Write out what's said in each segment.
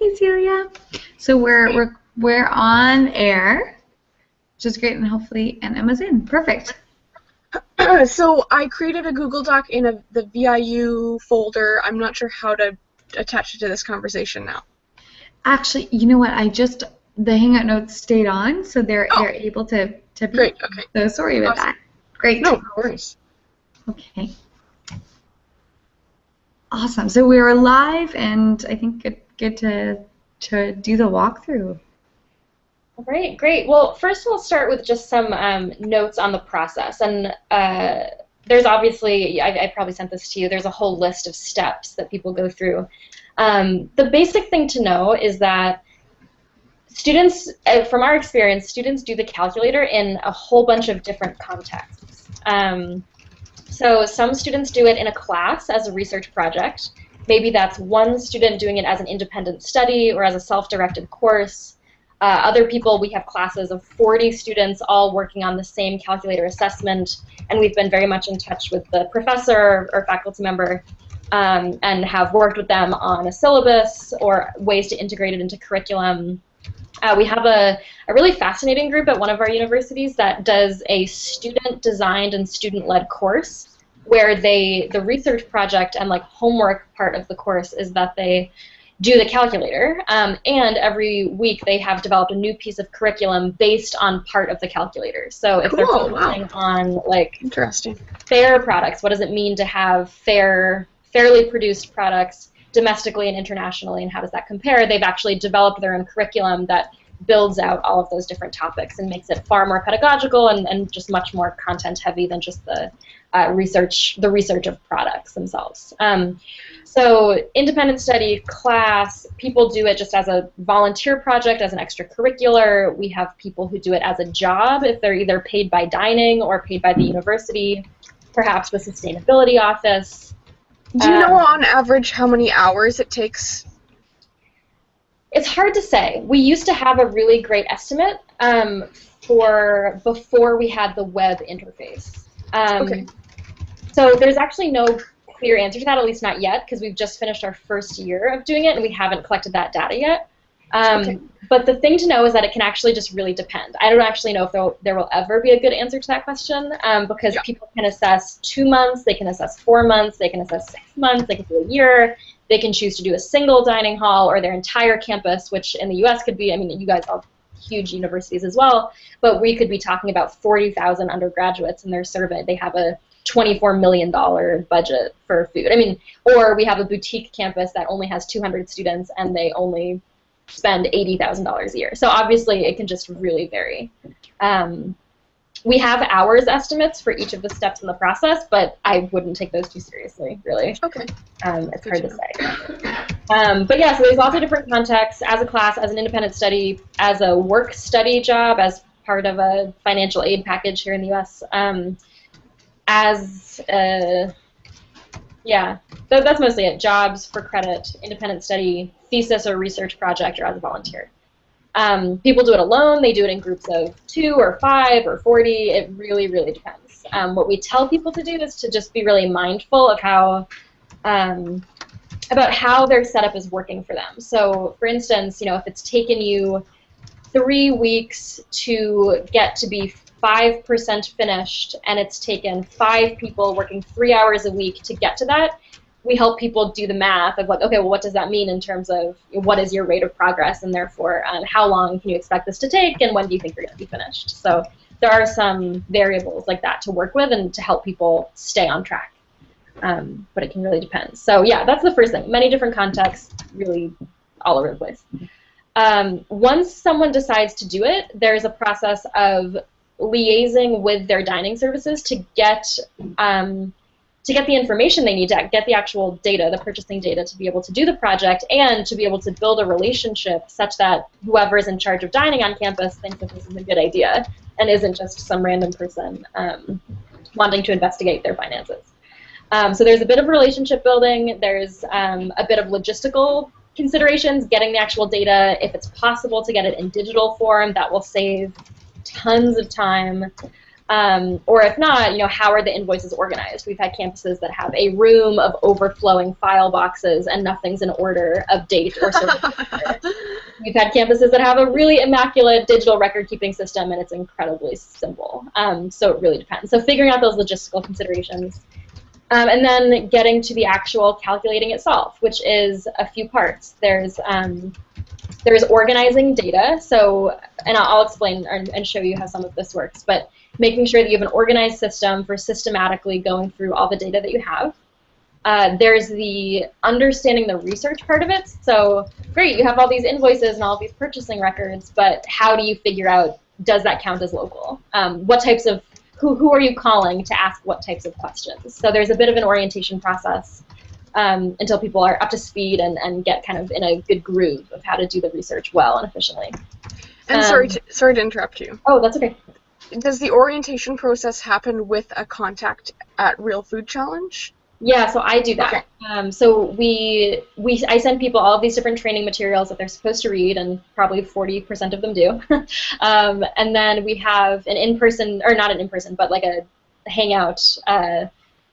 Hey, Celia. So we're on air, which is great, and hopefully, and Emma's in. Perfect. So I created a Google Doc in the VIU folder. I'm not sure how to attach it to this conversation now. Actually, you know what? The Hangout notes stayed on, so they're able to be. Great. Okay. So sorry about that. Great. No worries. Okay. Awesome. So we are live, and I think good to do the walkthrough. Great, great. Well, first we'll start with just some notes on the process. And there's obviously, I probably sent this to you, there's a whole list of steps that people go through. The basic thing to know is that students, from our experience, students do the calculator in a whole bunch of different contexts. So some students do it in a class as a research project. Maybe that's one student doing it as an independent study or as a self-directed course. Other people, we have classes of 40 students all working on the same calculator assessment, and we've been very much in touch with the professor or faculty member and have worked with them on a syllabus or ways to integrate it into curriculum. We have a really fascinating group at one of our universities that does a student-designed and student-led course where the research project and like homework part of the course is that they do the calculator, and every week they have developed a new piece of curriculum based on part of the calculator. So if they're focusing on like fair products, what does it mean to have fairly produced products domestically and internationally, and how does that compare? They've actually developed their own curriculum that builds out all of those different topics and makes it far more pedagogical and just much more content heavy than just the research of products themselves. So independent study, class, people do it just as a volunteer project, as an extracurricular. We have people who do it as a job if they're either paid by dining or paid by the university, perhaps the sustainability office. Do you know on average how many hours it takes? It's hard to say. We used to have a really great estimate for before we had the web interface. So there's actually no clear answer to that, at least not yet, because we've just finished our first year of doing it and we haven't collected that data yet. But the thing to know is that it can actually just really depend. I don't actually know if there will ever be a good answer to that question because people can assess 2 months, they can assess 4 months, they can assess 6 months, they can do a year, they can choose to do a single dining hall or their entire campus, which in the US could be, I mean, you guys have huge universities as well, but we could be talking about 40,000 undergraduates in their survey. They have a $24 million budget for food. I mean, or we have a boutique campus that only has 200 students and they only spend $80,000 a year. So obviously it can just really vary. We have hours estimates for each of the steps in the process, but I wouldn't take those too seriously, really. Okay. It's hard to say. But yeah, so there's lots of different contexts as a class, as an independent study, as a work study job, as part of a financial aid package here in the US. Yeah, that's mostly it. Jobs for credit, independent study, thesis or research project, or as a volunteer. People do it alone. They do it in groups of 2 or 5 or 40. It really, really depends. What we tell people to do is to just be really mindful of how about how their setup is working for them. So, for instance, you know, if it's taken you 3 weeks to get to be 5% finished, and it's taken 5 people working 3 hours a week to get to that, we help people do the math of like, okay, well, what does that mean in terms of what is your rate of progress, and therefore how long can you expect this to take, and when do you think you're going to be finished? So there are some variables like that to work with and to help people stay on track. But it can really depend. So yeah, that's the first thing. Many different contexts, really all over the place. Once someone decides to do it, there's a process of liaising with their dining services to get the information they need to get the actual data, the purchasing data, to be able to do the project and to be able to build a relationship such that whoever is in charge of dining on campus thinks that this is a good idea and isn't just some random person wanting to investigate their finances. So there's a bit of relationship building, there's a bit of logistical considerations, getting the actual data. If it's possible to get it in digital form, that will save tons of time. Or if not, how are the invoices organized? We've had campuses that have a room of overflowing file boxes and nothing's in order of date or service. We've had campuses that have a really immaculate digital record-keeping system, and it's incredibly simple. So it really depends. So figuring out those logistical considerations. And then getting to the actual calculating itself, which is a few parts. There's organizing data, and I'll explain and show you how some of this works, but making sure that you have an organized system for systematically going through all the data that you have. There's the understanding the research part of it. So great, you have all these invoices and all these purchasing records, but how do you figure out, does that count as local? What types of, who are you calling to ask what types of questions? So there's a bit of an orientation process until people are up to speed and get kind of in a good groove of how to do the research well and efficiently. And sorry to interrupt you. Oh, that's okay. Does the orientation process happen with a contact at Real Food Challenge? Yeah, so I do that. Okay. So I send people all of these different training materials that they're supposed to read, and probably 40% of them do. And then we have an in-person, or not an in-person, but like a hangout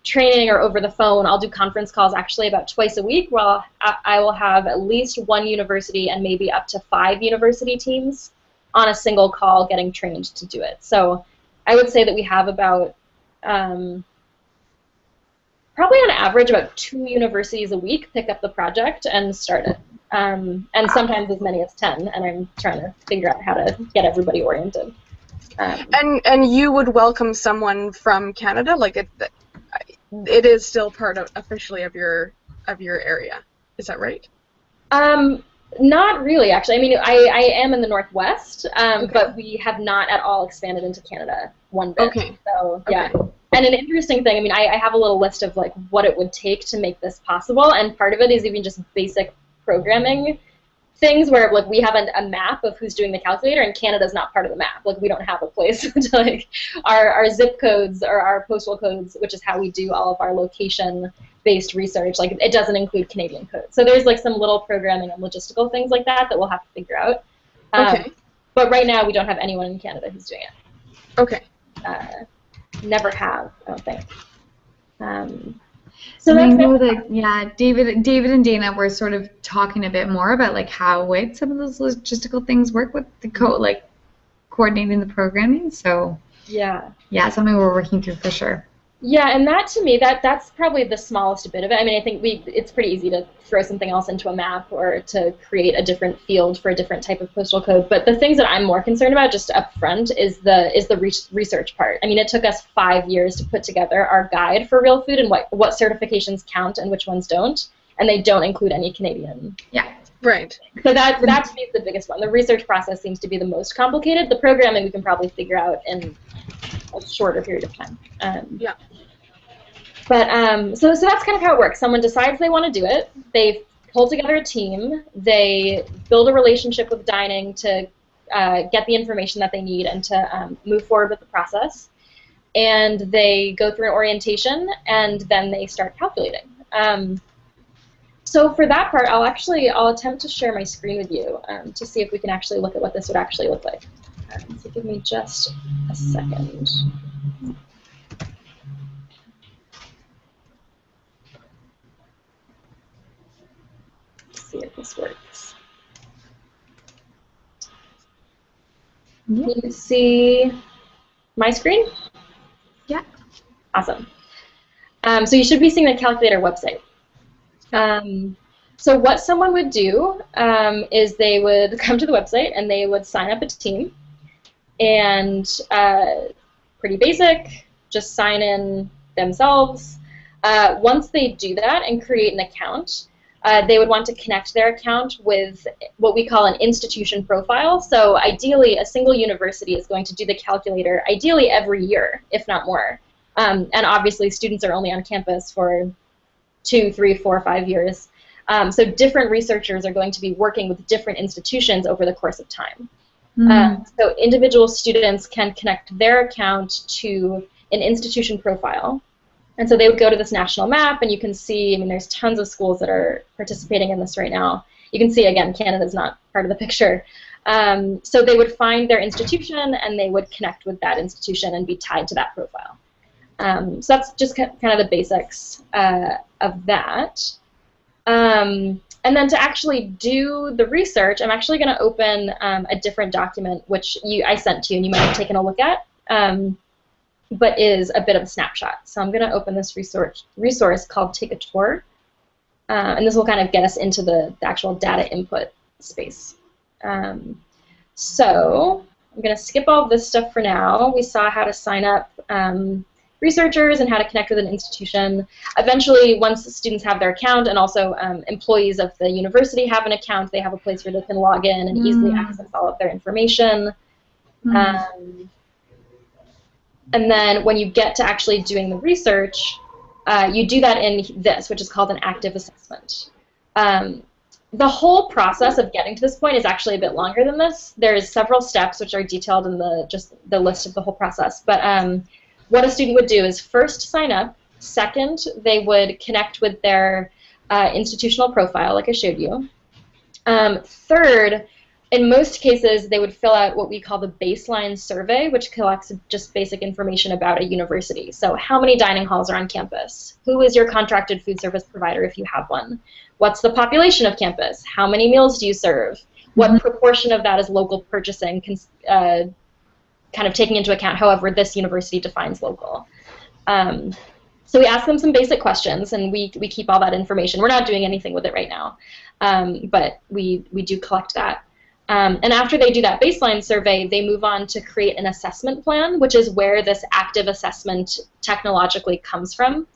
training or over the phone. I'll do conference calls actually about twice a week, where I will have at least one university and maybe up to 5 university teams on a single call getting trained to do it. So I would say that we have about probably on average about 2 universities a week pick up the project and start it. And sometimes as many as 10, and I'm trying to figure out how to get everybody oriented. And you would welcome someone from Canada? Like it is still part of officially of your area. Is that right? Not really, actually. I mean, I am in the Northwest, Okay. but we have not at all expanded into Canada one bit. Okay. So, yeah. Okay. And an interesting thing, I mean, I have a little list of, like, what it would take to make this possible, and part of it is even just basic programming things where, like, we have a map of who's doing the calculator, and Canada's not part of the map. Like, we don't have a place to, like, our zip codes or our postal codes, which is how we do all of our location-based research, like, it doesn't include Canadian codes. So there's, like, some little programming and logistical things like that we'll have to figure out. Okay. But right now, we don't have anyone in Canada who's doing it. Okay. Never have, I don't think. So So I that's know that, yeah, David and Dana were sort of talking a bit more about like how would some of those logistical things work with the code, like coordinating the programming. So yeah. yeah, something we're working through for sure. Yeah, and that to me, that's probably the smallest bit of it. I mean, I think it's pretty easy to throw something else into a map or to create a different field for a different type of postal code. But the things that I'm more concerned about, just up front, is the research part. I mean, it took us 5 years to put together our guide for real food and what certifications count and which ones don't, and they don't include any Canadian. Yeah. Right. So that to me is the biggest one. The research process seems to be the most complicated. The programming we can probably figure out in a shorter period of time. Yeah. But so that's kind of how it works. Someone decides they want to do it. They pull together a team. They build a relationship with Dining to get the information that they need and to move forward with the process. And they go through an orientation, and then they start calculating. So for that part, I'll attempt to share my screen with you to see if we can actually look at what this would actually look like. So give me just a second. Let's see if this works. Yeah. Can you see my screen? Yeah. Awesome. So you should be seeing the calculator website. So what someone would do is they would come to the website and they would sign up a team, and pretty basic, just sign in themselves. Once they do that and create an account, they would want to connect their account with what we call an institution profile. So ideally, a single university is going to do the calculator, ideally every year, if not more. And obviously, students are only on campus for 2, 3, 4, 5 years. So different researchers are going to be working with different institutions over the course of time. So individual students can connect their account to an institution profile. And so they would go to this national map, and you can see, I mean, there's tons of schools that are participating in this right now. You can see, again, Canada's not part of the picture. So they would find their institution and they would connect with that institution and be tied to that profile. So that's just kind of the basics of that. And then to actually do the research, I'm actually going to open a different document, which I sent to you and you might have taken a look at, but is a bit of a snapshot. So I'm going to open this resource called Take a Tour, and this will kind of get us into the actual data input space. So I'm going to skip all this stuff for now. We saw how to sign up researchers and how to connect with an institution. Eventually, once the students have their account and also employees of the university have an account, they have a place where they can log in and easily access all of their information. And then when you get to actually doing the research, you do that in this, which is called an active assessment. The whole process of getting to this point is actually a bit longer than this. There's several steps which are detailed in the list of the whole process. But what a student would do is first sign up. Second, they would connect with their institutional profile, like I showed you. Third, in most cases, they would fill out what we call the baseline survey, which collects just basic information about a university. So how many dining halls are on campus? Who is your contracted food service provider if you have one? What's the population of campus? How many meals do you serve? What proportion of that is local purchasing, kind of taking into account however this university defines local. So we ask them some basic questions, and we keep all that information. We're not doing anything with it right now, but we do collect that. And after they do that baseline survey, they move on to create an assessment plan, which is where this active assessment technologically comes from.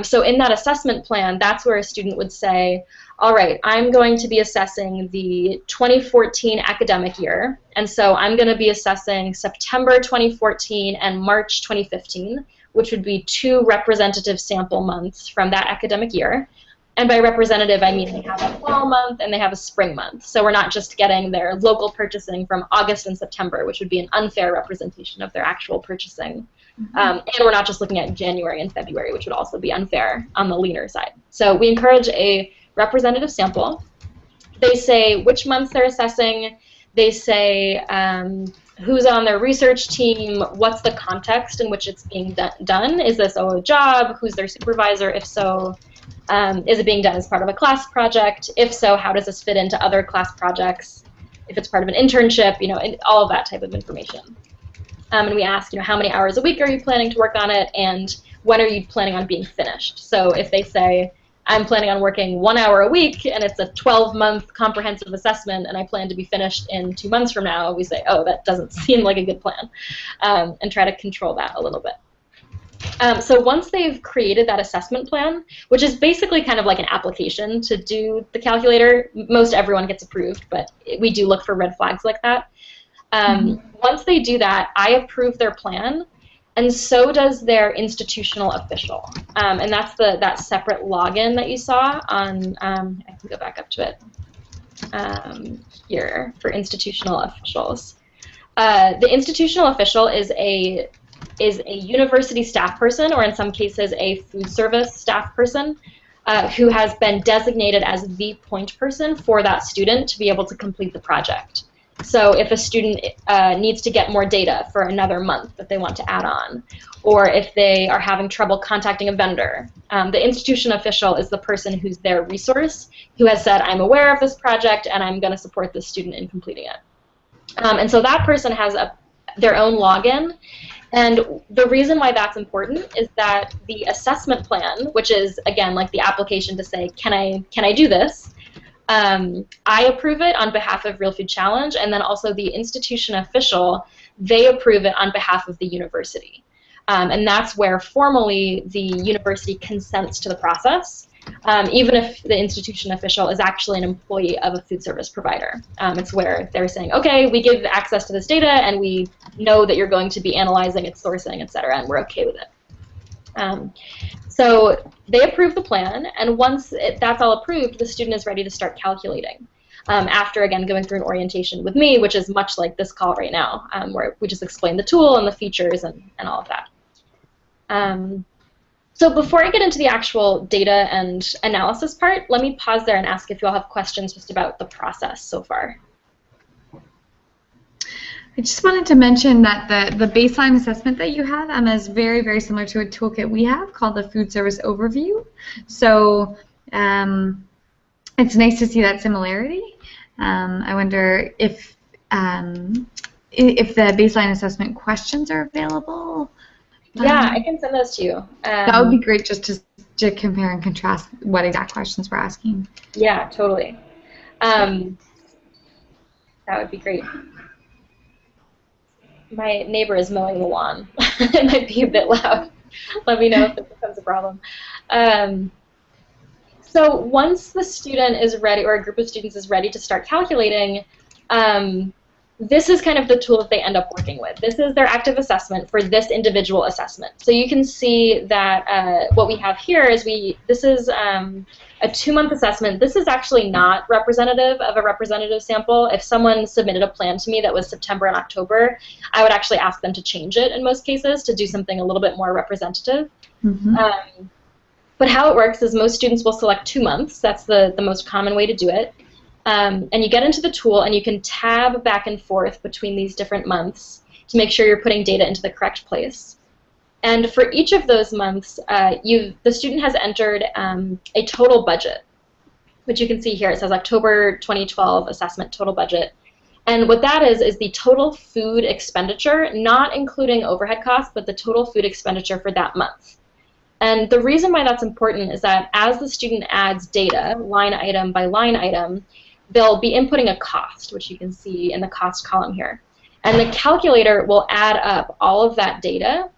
So in that assessment plan, that's where a student would say, all right, I'm going to be assessing the 2014 academic year, and so I'm going to be assessing September 2014 and March 2015, which would be 2 representative sample months from that academic year. And by representative, I mean they have a fall month and they have a spring month. So we're not just getting their local purchasing from August and September, which would be an unfair representation of their actual purchasing. And we're not just looking at January and February, which would also be unfair on the leaner side. So we encourage a representative sample. They say which months they're assessing. They say who's on their research team, what's the context in which it's being done. Is this a job? Who's their supervisor? If so, is it being done as part of a class project? If so, how does this fit into other class projects? If it's part of an internship, and all of that type of information. And we ask, how many hours a week are you planning to work on it, and when are you planning on being finished? So if they say, I'm planning on working 1 hour a week, and it's a 12-month comprehensive assessment, and I plan to be finished in 2 months from now, we say, oh, that doesn't seem like a good plan, and try to control that a little bit. So once they've created that assessment plan, which is basically kind of like an application to do the calculator, most everyone gets approved, but we do look for red flags like that. Once they do that, I approve their plan, and so does their institutional official. And that's that separate login that you saw on, I can go back up to it here for institutional officials. The institutional official is a university staff person, or in some cases a food service staff person, who has been designated as the point person for that student to be able to complete the project. So if a student needs to get more data for another month that they want to add on, or if they are having trouble contacting a vendor, the institution official is the person who's their resource, who has said, I'm aware of this project and I'm going to support this student in completing it. And so that person has their own login. And the reason why that's important is that the assessment plan, which is, again, like the application to say, can I do this? I approve it on behalf of Real Food Challenge, and then also the institution official, they approve it on behalf of the university. And that's where formally the university consents to the process, even if the institution official is actually an employee of a food service provider. It's where they're saying, okay, we give access to this data, and we know that you're going to be analyzing its sourcing, et cetera, and we're okay with it. So they approve the plan, and once that's all approved, the student is ready to start calculating. After, again, going through an orientation with me, which is much like this call right now, where we just explain the tool and the features and all of that. So before I get into the actual data and analysis part, let me pause there and ask if you all have questions just about the process so far. I just wanted to mention that the baseline assessment that you have is very, very similar to a toolkit we have called the Food Service Overview. So it's nice to see that similarity. I wonder if the baseline assessment questions are available. Yeah, I can send those to you. That would be great, just to compare and contrast what exact questions we're asking. Yeah, totally. That would be great. My neighbor is mowing the lawn. It might be a bit loud. Let me know if it becomes a problem. So once the student is ready, or a group of students is ready to start calculating, this is kind of the tool that they end up working with. This is their active assessment for this individual assessment. So you can see that what we have here is this is a 2-month assessment. This is actually not representative of a representative sample. If someone submitted a plan to me that was September and October, I would actually ask them to change it in most cases to do something a little bit more representative. Mm-hmm. But how it works is most students will select 2 months. That's the most common way to do it. And you get into the tool and you can tab back and forth between these different months to make sure you're putting data into the correct place. And for each of those months, the student has entered a total budget, which you can see here. It says October 2012 assessment total budget. And what that is the total food expenditure, not including overhead costs, but the total food expenditure for that month. And the reason why that's important is that as the student adds data, line item by line item, they'll be inputting a cost, which you can see in the cost column here. And the calculator will add up all of that data,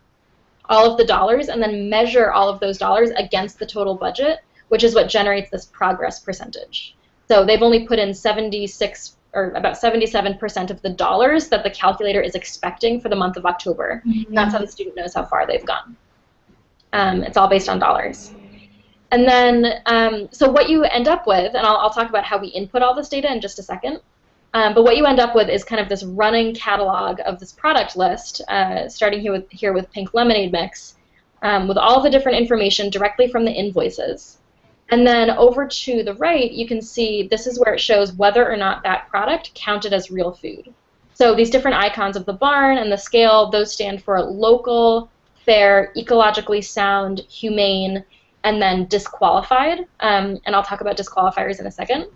all of the dollars, and then measure all of those dollars against the total budget, which is what generates this progress percentage. So they've only put in 76 or about 77% of the dollars that the calculator is expecting for the month of October. Mm-hmm. And that's how the student knows how far they've gone. It's all based on dollars. And then, so what you end up with, and I'll talk about how we input all this data in just a second, but what you end up with is kind of this running catalog of this product list, starting here with Pink Lemonade Mix, with all the different information directly from the invoices. And then over to the right, you can see this is where it shows whether or not that product counted as real food. So these different icons of the barn and the scale, those stand for local, fair, ecologically sound, humane, and then disqualified. And I'll talk about disqualifiers in a second.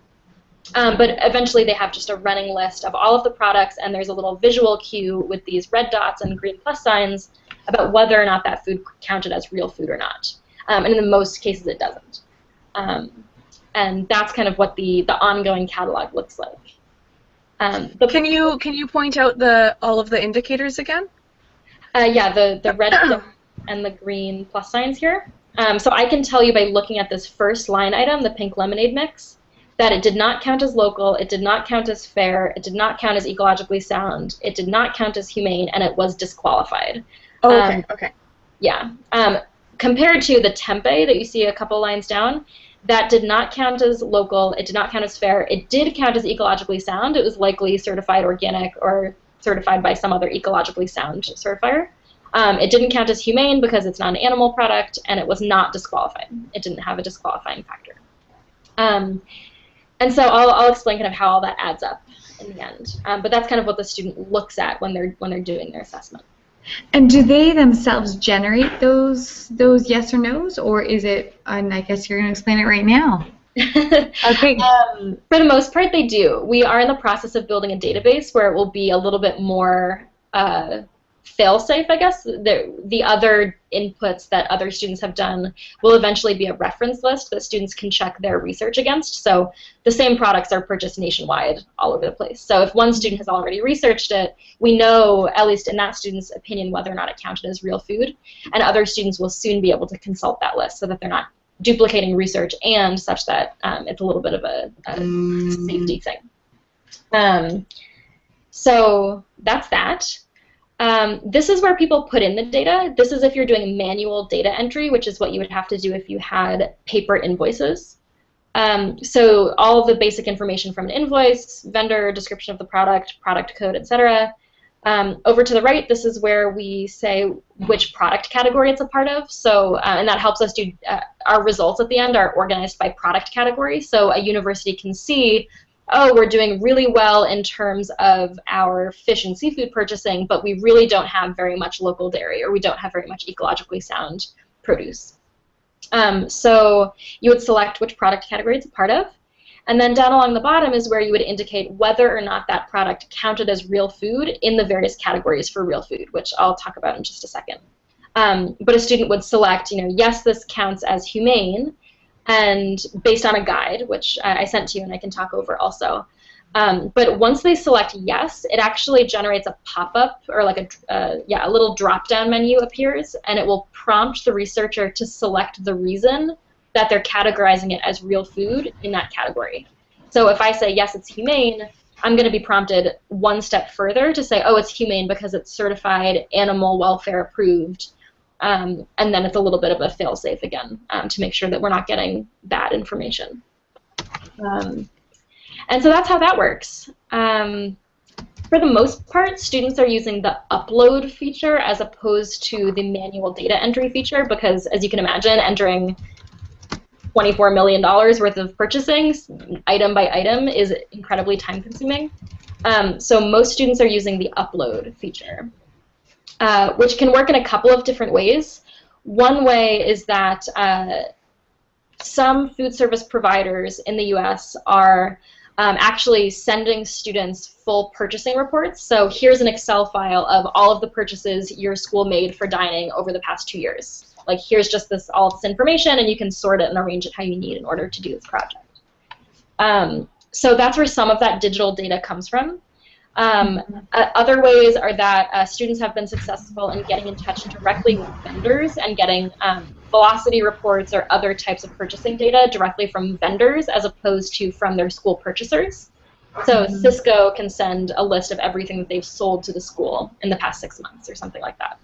But eventually they have just a running list of all of the products, and there's a little visual cue with these red dots and green plus signs about whether or not that food counted as real food or not. And in most cases it doesn't. And that's kind of what the ongoing catalog looks like. Can you point out all of the indicators again? Yeah, the red and the green plus signs here. So I can tell you by looking at this first line item, the Pink Lemonade Mix, that it did not count as local, it did not count as fair, it did not count as ecologically sound, it did not count as humane, and it was disqualified. Oh, okay, okay. Yeah. Compared to the tempeh that you see a couple lines down, that did not count as local, it did not count as fair, it did count as ecologically sound. It was likely certified organic or certified by some other ecologically sound certifier. It didn't count as humane because it's not an animal product, and it was not disqualified. It didn't have a disqualifying factor. And so I'll explain kind of how all that adds up in the end. But that's kind of what the student looks at when they're doing their assessment. And do they themselves generate those yes or no's, or is it? And I guess you're going to explain it right now. Okay. For the most part, they do. We are in the process of building a database where it will be a little bit more fail-safe, I guess. The other inputs that other students have done will eventually be a reference list that students can check their research against. So the same products are purchased nationwide all over the place. So if one student has already researched it, we know, at least in that student's opinion, whether or not it counted as real food. And other students will soon be able to consult that list so that they're not duplicating research, and such that it's a little bit of a safety thing. So that's that. This is where people put in the data. This is if you're doing manual data entry, which is what you would have to do if you had paper invoices. So all of the basic information from an invoice, vendor, description of the product code, etc. Over to the right, this is where we say which product category it's a part of. So, and that helps us do, our results at the end are organized by product category. So a university can see oh, we're doing really well in terms of our fish and seafood purchasing, but we really don't have very much local dairy, or we don't have very much ecologically sound produce. So you would select which product category it's a part of, and then down along the bottom is where you would indicate whether or not that product counted as real food in the various categories for real food, which I'll talk about in just a second. But a student would select, yes, this counts as humane, and based on a guide, which I sent to you and I can talk over also. But once they select yes, it actually generates a pop-up, or like a little drop-down menu appears, and it will prompt the researcher to select the reason that they're categorizing it as real food in that category. So if I say yes, it's humane, I'm going to be prompted one step further to say, oh, it's humane because it's certified, animal welfare approved, and then it's a little bit of a fail-safe again to make sure that we're not getting bad information. And so that's how that works. For the most part, students are using the upload feature as opposed to the manual data entry feature because, as you can imagine, entering $24 million worth of purchasing item by item is incredibly time-consuming. So most students are using the upload feature, which can work in a couple of different ways. One way is that some food service providers in the US are actually sending students full purchasing reports. So here's an Excel file of all of the purchases your school made for dining over the past 2 years. Like, here's just all this information, and you can sort it and arrange it how you need in order to do this project. So that's where some of that digital data comes from. Other ways are that students have been successful in getting in touch directly with vendors and getting velocity reports or other types of purchasing data directly from vendors as opposed to from their school purchasers. So Cisco can send a list of everything that they've sold to the school in the past 6 months or something like that.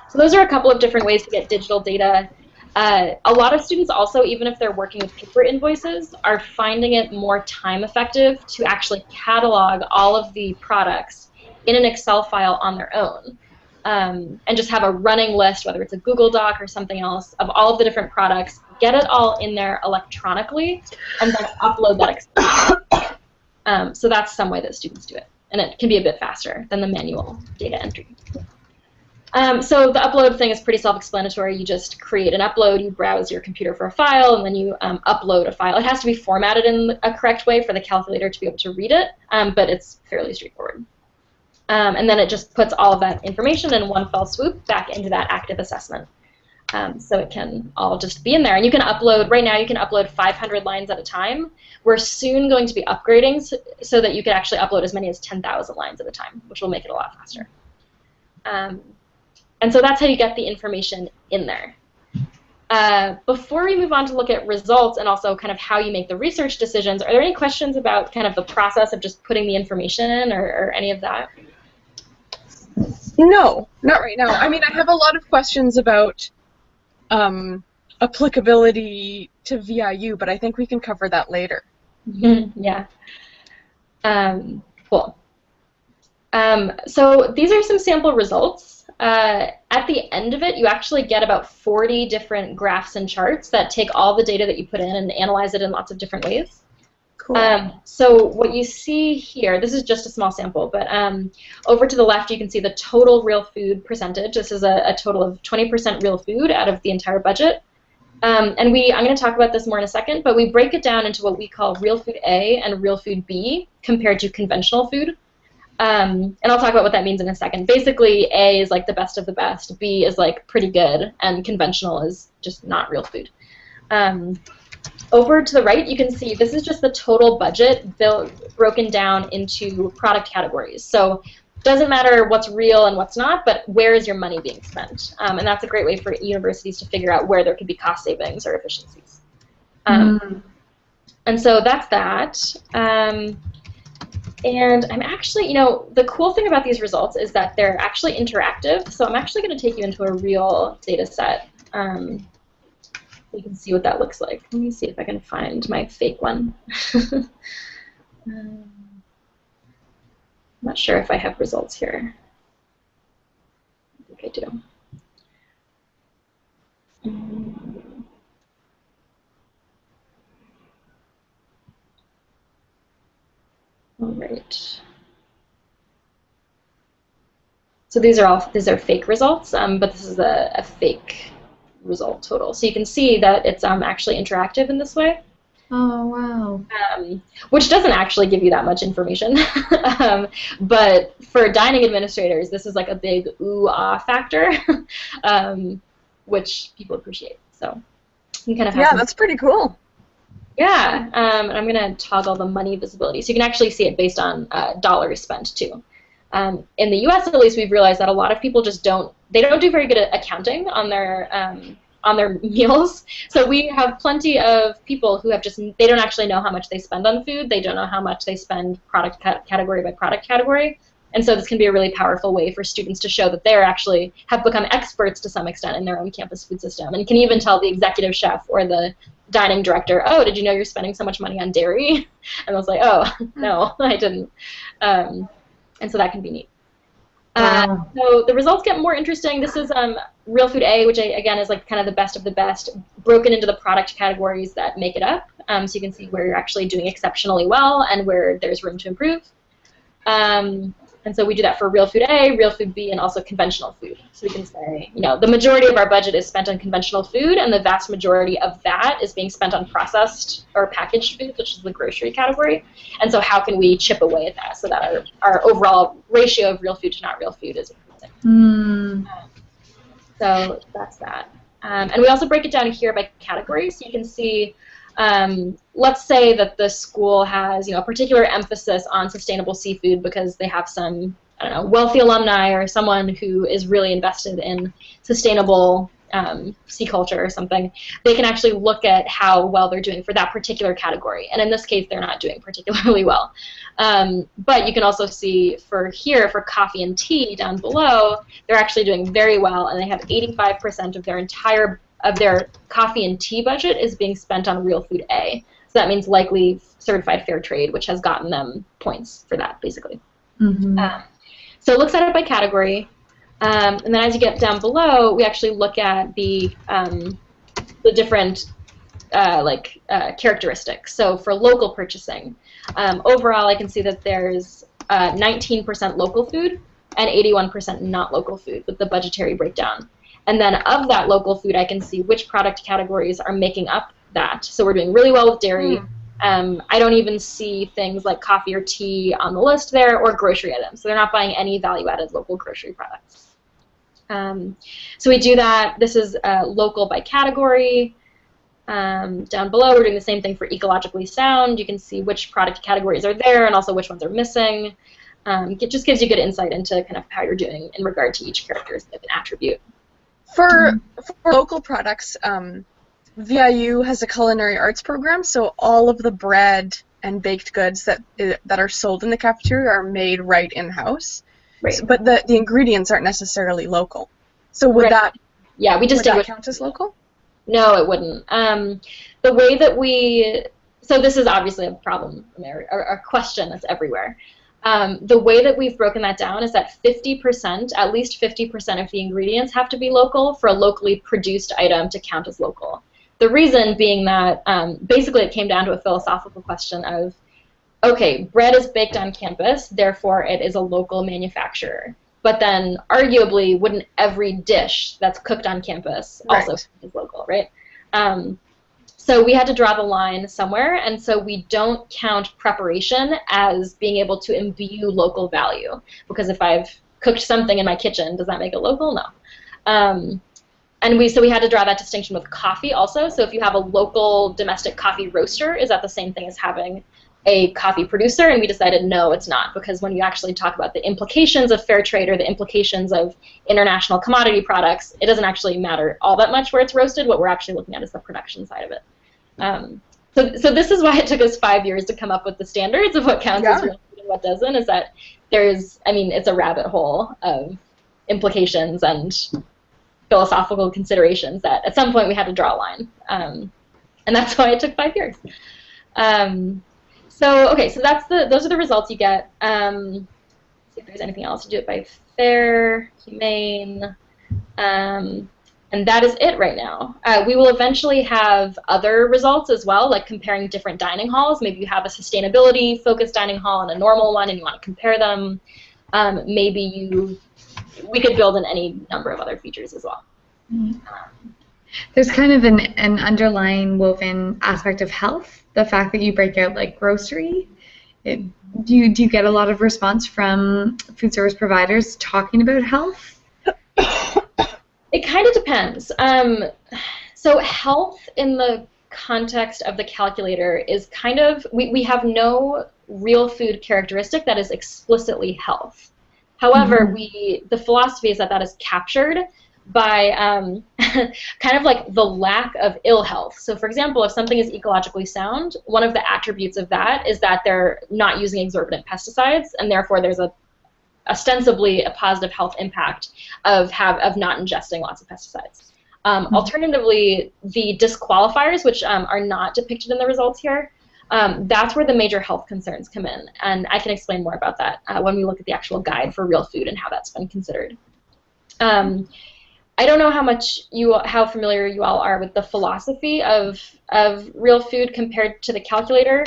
So those are a couple of different ways to get digital data. A lot of students also, even if they're working with paper invoices, are finding it more time effective to actually catalog all of the products in an Excel file on their own. And just have a running list, whether it's a Google Doc or something else, of all of the different products, get it all in there electronically, and then upload that Excel. So that's some way that students do it. And it can be a bit faster than the manual data entry. So the upload thing is pretty self-explanatory. You just create an upload, you browse your computer for a file, and then you upload a file. It has to be formatted in a correct way for the calculator to be able to read it, but it's fairly straightforward. And then it just puts all of that information in one fell swoop back into that active assessment. So it can all just be in there. And you can upload, right now you can upload 500 lines at a time. We're soon going to be upgrading so that you can actually upload as many as 10,000 lines at a time, which will make it a lot faster. And so that's how you get the information in there. Before we move on to look at results and also kind of how you make the research decisions, are there any questions about kind of the process of just putting the information in or any of that? No, not right now. I mean, I have a lot of questions about applicability to VIU, but I think we can cover that later. Yeah. Cool. So these are some sample results. At the end of it, you actually get about 40 different graphs and charts that take all the data that you put in and analyze it in lots of different ways. Cool. So what you see here, this is just a small sample, but over to the left you can see the total real food percentage. This is a total of 20% real food out of the entire budget. And I'm going to talk about this more in a second, but we break it down into what we call real food A and real food B compared to conventional food. And I'll talk about what that means in a second. Basically, A is like the best of the best, B is like pretty good, and conventional is just not real food. Over to the right, you can see this is just the total budget broken down into product categories. So it doesn't matter what's real and what's not, but where is your money being spent? And that's a great way for universities to figure out where there could be cost savings or efficiencies. And so that's that. And I'm actually, the cool thing about these results is that they're actually interactive. So I'm actually going to take you into a real data set. You can see what that looks like. Let me see if I can find my fake one. I'm not sure if I have results here. I think I do. All right. So these are fake results, but this is a fake result total. So you can see that it's actually interactive in this way. Oh, wow. Which doesn't actually give you that much information. But for dining administrators, this is like a big ooh-ah factor, which people appreciate. So you kind of have that's pretty cool. Yeah, and I'm going to toggle the money visibility. So you can actually see it based on dollars spent, too. In the U.S., at least, we've realized that a lot of people just don't do very good at accounting on their meals. So we have plenty of people who they don't actually know how much they spend on food. They don't know how much they spend product category by product category. And so this can be a really powerful way for students to show that they have become experts to some extent in their own campus food system, and can even tell the executive chef or the dining director, oh, did you know you're spending so much money on dairy? And I was like, oh, no, I didn't. And so that can be neat. Wow. So the results get more interesting. This is Real Food A, which again is like kind of the best of the best, broken into the product categories that make it up. So you can see where you're actually doing exceptionally well and where there's room to improve. And so we do that for Real Food A, Real Food B, and also conventional food. So we can say, the majority of our budget is spent on conventional food, and the vast majority of that is being spent on processed or packaged foods, which is the grocery category. And so how can we chip away at that so that our overall ratio of real food to not real food is increasing? So that's that. And we also break it down here by category, so you can see, let's say that the school has, a particular emphasis on sustainable seafood because they have some, I don't know, wealthy alumni or someone who is really invested in sustainable sea culture or something. They can actually look at how well they're doing for that particular category. And in this case, they're not doing particularly well. But you can also see for coffee and tea down below, they're actually doing very well, and they have 85% of their coffee and tea budget is being spent on Real Food A. So that means likely certified fair trade, which has gotten them points for that, basically. Mm-hmm. So it looks at it by category. And then as you get down below, we actually look at the different characteristics. So for local purchasing, overall I can see that there's 19% local food and 81% not local food with the budgetary breakdown. And then of that local food, I can see which product categories are making up that. So we're doing really well with dairy. I don't even see things like coffee or tea on the list there, or grocery items. So they're not buying any value-added local grocery products. So we do that. This is local by category. Down below, we're doing the same thing for ecologically sound. You can see which product categories are there and also which ones are missing. It just gives you good insight into kind of how you're doing in regard to each characteristic and attribute. For local products, VIU has a culinary arts program, so all of the bread and baked goods that are sold in the cafeteria are made right in-house. Right. So, but the ingredients aren't necessarily local. So would that count as local? No, it wouldn't. The way that so this is obviously a problem, a question that's everywhere. The way that we've broken that down is that at least 50% of the ingredients have to be local for a locally produced item to count as local. The reason being that basically it came down to a philosophical question of, okay, bread is baked on campus, therefore it is a local manufacturer. But then arguably, wouldn't every dish that's cooked on campus also be local, right? So we had to draw the line somewhere, and so we don't count preparation as being able to imbue local value. Because if I've cooked something in my kitchen, does that make it local? No. And we had to draw that distinction with coffee also. So if you have a local domestic coffee roaster, is that the same thing as having a coffee producer? And we decided no, it's not, because when you actually talk about the implications of fair trade or the implications of international commodity products, it doesn't actually matter all that much where it's roasted. What we're actually looking at is the production side of it. So this is why it took us 5 years to come up with the standards of what counts as real food and what doesn't, is that it's a rabbit hole of implications and philosophical considerations that at some point we had to draw a line. And that's why it took 5 years. So those are the results you get. See if there's anything else. You do it by fair, humane, and And that is it right now. We will eventually have other results as well, like comparing different dining halls. Maybe you have a sustainability-focused dining hall and a normal one, and you want to compare them. We could build in any number of other features as well. There's kind of an underlying woven aspect of health, the fact that you break out like grocery. Do you get a lot of response from food service providers talking about health? It kind of depends. So health in the context of the calculator is kind of, we have no real food characteristic that is explicitly health. However, the philosophy is that that is captured by kind of like the lack of ill health. So for example, if something is ecologically sound, one of the attributes of that is that they're not using exorbitant pesticides, and therefore there's ostensibly a positive health impact of not ingesting lots of pesticides. Alternatively, the disqualifiers, which are not depicted in the results here, that's where the major health concerns come in, and I can explain more about that when we look at the actual guide for real food and how that's been considered. I don't know how familiar you all are with the philosophy of real food compared to the calculator,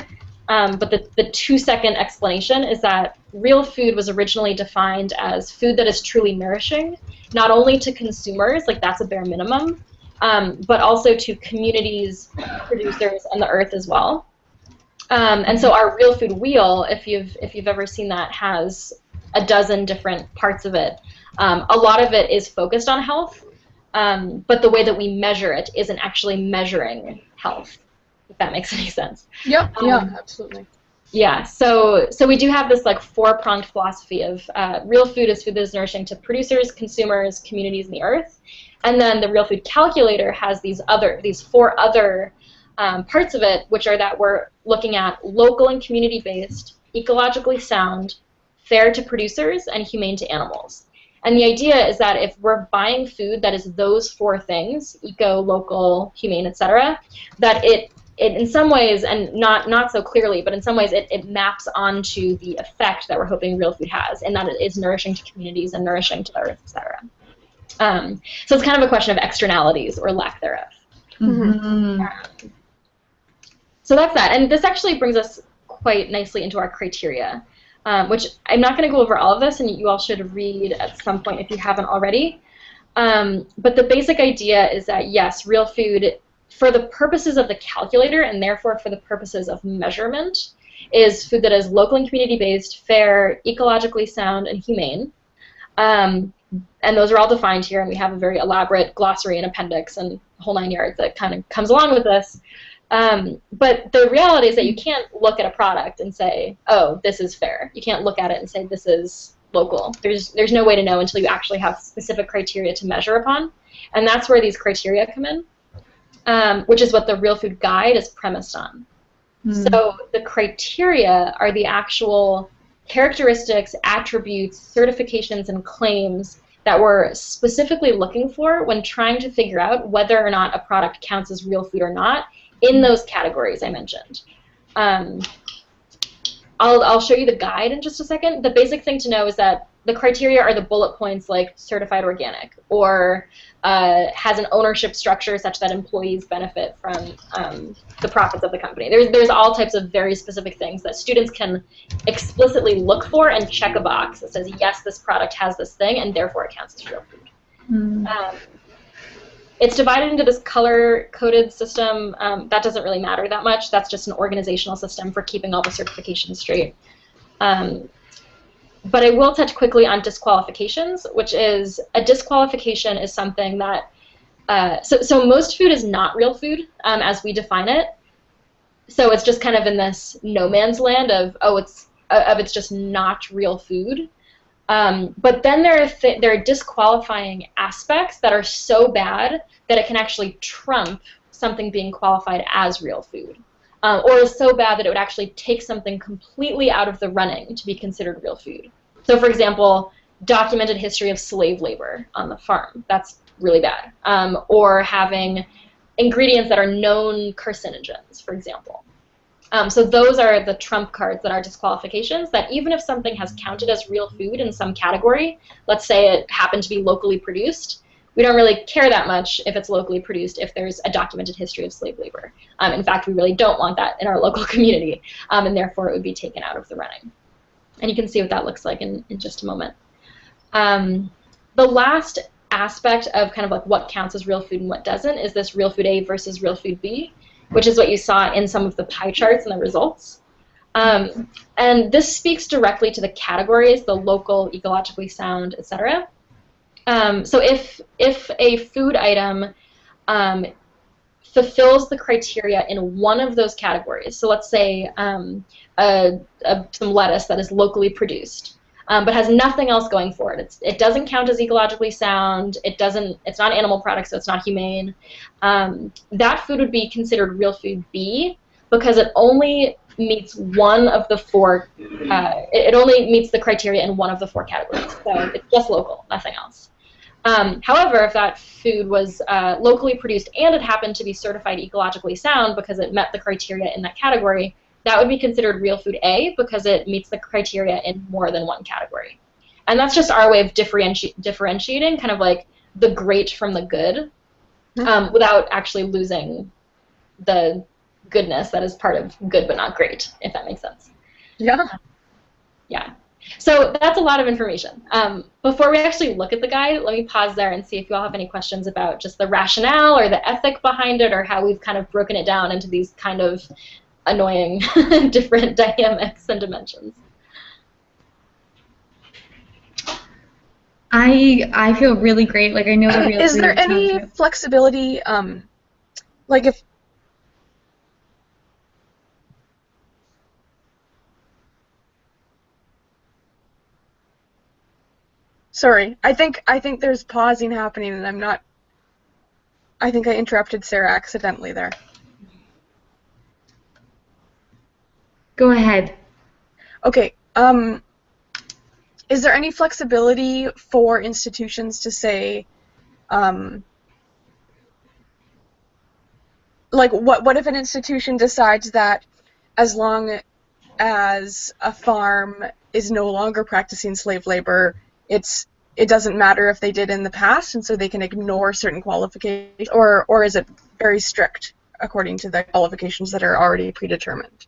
but the 2-second explanation is that real food was originally defined as food that is truly nourishing, not only to consumers, like that's a bare minimum, but also to communities, producers, and the earth as well. And so our real food wheel, if you've ever seen that, has a dozen different parts of it. A lot of it is focused on health, but the way that we measure it isn't actually measuring health, if that makes any sense. Yep. Yeah, absolutely. Yeah, so we do have this like 4-pronged philosophy of real food is food that is nourishing to producers, consumers, communities, and the earth. And then the real food calculator has these 4 other parts of it, which are that we're looking at local and community-based, ecologically sound, fair to producers, and humane to animals. And the idea is that if we're buying food that is those 4 things, eco, local, humane, etc., that it in some ways, and not so clearly, but in some ways it maps onto the effect that we're hoping real food has, and that it is nourishing to communities and nourishing to the earth, etc. So it's kind of a question of externalities or lack thereof. So that's that. And this actually brings us quite nicely into our criteria, which I'm not going to go over all of this, and you all should read at some point if you haven't already. But the basic idea is that, yes, real food, for the purposes of the calculator and therefore for the purposes of measurement, is food that is local and community-based, fair, ecologically sound, and humane. And those are all defined here, and we have a very elaborate glossary and appendix and whole 9 yards that kind of comes along with this. But the reality is that you can't look at a product and say, oh, this is fair. You can't look at it and say this is local. There's no way to know until you actually have specific criteria to measure upon. And that's where these criteria come in, which is what the Real Food Guide is premised on. So the criteria are the actual characteristics, attributes, certifications, and claims that we're specifically looking for when trying to figure out whether or not a product counts as real food or not in those categories I mentioned. I'll show you the guide in just a second. The basic thing to know is that the criteria are the bullet points like certified organic, or has an ownership structure such that employees benefit from the profits of the company. There's all types of very specific things that students can explicitly look for and check a box that says, yes, this product has this thing, and therefore it counts as real food. It's divided into this color-coded system. That doesn't really matter that much. That's just an organizational system for keeping all the certifications straight. But I will touch quickly on disqualifications, which is a disqualification is something that, so most food is not real food as we define it. So it's just kind of in this no man's land of, oh, it's just not real food. But then there are disqualifying aspects that are so bad that it can actually trump something being qualified as real food. Or is so bad that it would actually take something completely out of the running to be considered real food. So for example, documented history of slave labor on the farm. That's really bad. Or having ingredients that are known carcinogens, for example. So those are the trump cards that are disqualifications, that even if something has counted as real food in some category, let's say it happened to be locally produced, we don't really care that much if it's locally produced if there's a documented history of slave labor. In fact, we really don't want that in our local community, and therefore it would be taken out of the running. And you can see what that looks like in just a moment. The last aspect of kind of like what counts as real food and what doesn't is this real food A versus real food B, which is what you saw in some of the pie charts and the results. And this speaks directly to the categories, the local, ecologically sound, etc. So if a food item fulfills the criteria in one of those categories, so let's say some lettuce that is locally produced, but has nothing else going for it. It doesn't count as ecologically sound. It's not animal product, so it's not humane. That food would be considered real food B because it only meets one of the four. It only meets the criteria in one of the four categories. So it's just local, nothing else. However, if that food was locally produced and it happened to be certified ecologically sound because it met the criteria in that category, that would be considered real food A because it meets the criteria in more than one category. And that's just our way of differentiating kind of like the great from the good without actually losing the goodness that is part of good but not great, if that makes sense. Yeah. Yeah. So that's a lot of information. Before we actually look at the guide, let me pause there and see if you all have any questions about just the rationale or the ethic behind it or how we've kind of broken it down into these kind of annoying different dynamics and dimensions. I feel really great. Like I know the real. Is there any flexibility? Like if. Sorry, I think there's pausing happening, and I'm not. I think I interrupted Sarah accidentally there. Go ahead. Okay. Is there any flexibility for institutions to say, like, what if an institution decides that as long as a farm is no longer practicing slave labor, it doesn't matter if they did in the past, and so they can ignore certain qualifications, or is it very strict according to the qualifications that are already predetermined?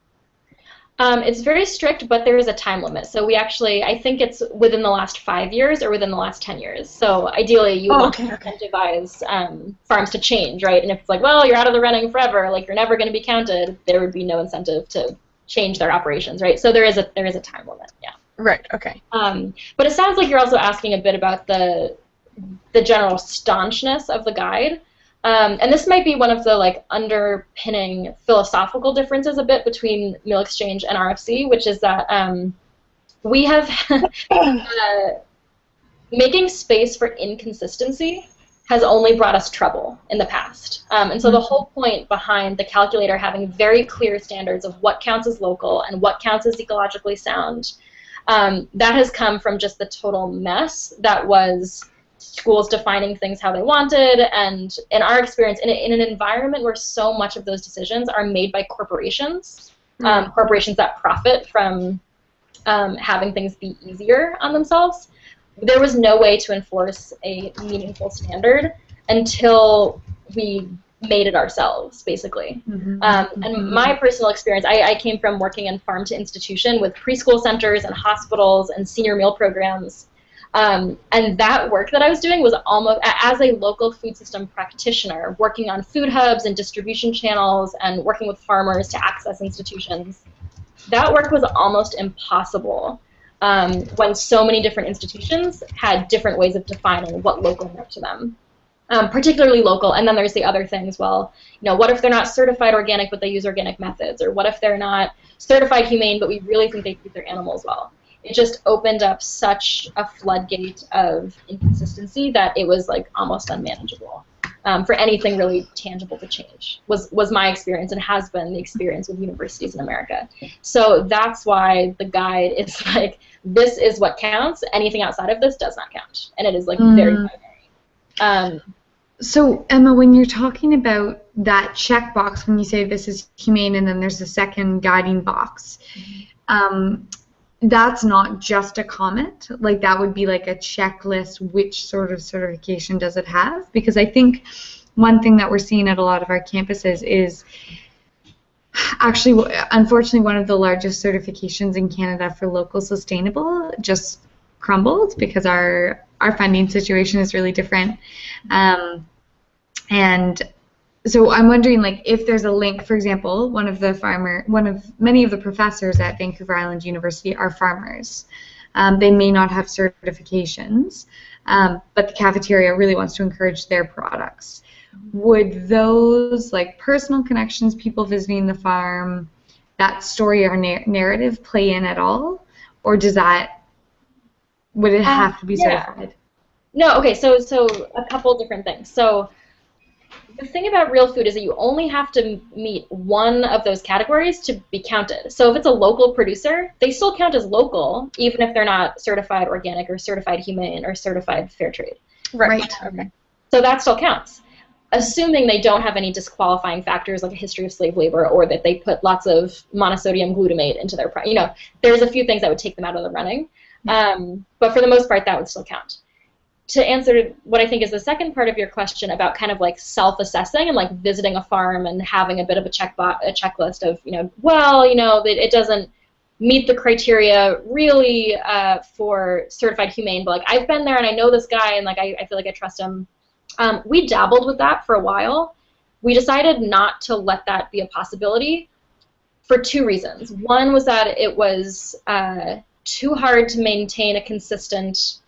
It's very strict, but there is a time limit. So we actually, I think it's within the last 5 years or within the last 10 years. So ideally, you want to incentivize farms to change, right? And if it's like, well, you're out of the running forever, like you're never going to be counted, there would be no incentive to change their operations, right? So there is a time limit, yeah. Right. Okay. But it sounds like you're also asking a bit about the general staunchness of the guide. And this might be one of the like underpinning philosophical differences a bit between Meal Exchange and RFC, which is that we have making space for inconsistency has only brought us trouble in the past. And so the whole point behind the calculator having very clear standards of what counts as local and what counts as ecologically sound, that has come from just the total mess that was schools defining things how they wanted, and in our experience, in an environment where so much of those decisions are made by corporations, corporations that profit from having things be easier on themselves, there was no way to enforce a meaningful standard until we made it ourselves, basically. And my personal experience, I came from working in farm to institution with preschool centers and hospitals and senior meal programs. And that work that I was doing was almost, as a local food system practitioner, working on food hubs and distribution channels and working with farmers to access institutions. That work was almost impossible when so many different institutions had different ways of defining what local meant to them. Particularly local, and then there's the other things, well, you know, what if they're not certified organic but they use organic methods, or what if they're not certified humane but we really think they treat their animals well? It just opened up such a floodgate of inconsistency that it was like almost unmanageable for anything really tangible to change, was my experience and has been the experience with universities in America. So that's why the guide is like, this is what counts, anything outside of this does not count, and it is like very binary. So, Emma, when you're talking about that checkbox, when you say this is humane and then there's a second guiding box, that's not just a comment. Like, that would be like a checklist. Which sort of certification does it have? Because I think one thing that we're seeing at a lot of our campuses is actually, unfortunately, one of the largest certifications in Canada for local sustainable just crumbled because our funding situation is really different. And so I'm wondering, like, if there's a link. For example, one of many of the professors at Vancouver Island University are farmers. They may not have certifications, but the cafeteria really wants to encourage their products. Would those, like, personal connections, people visiting the farm, that story or narrative play in at all, or would it have to be certified? No. Okay. So a couple different things. So the thing about real food is that you only have to meet one of those categories to be counted. So if it's a local producer, they still count as local, even if they're not certified organic or certified humane or certified fair trade. Right. Okay. So that still counts, assuming they don't have any disqualifying factors like a history of slave labor or that they put lots of monosodium glutamate into their product. You know, there's a few things that would take them out of the running. But for the most part, that would still count. To answer what I think is the second part of your question about kind of like self-assessing and like visiting a farm and having a bit of a checklist of, it doesn't meet the criteria really for certified humane, but like I've been there and I know this guy and like I feel like I trust him. We dabbled with that for a while. We decided not to let that be a possibility for two reasons. One was that it was too hard to maintain a consistent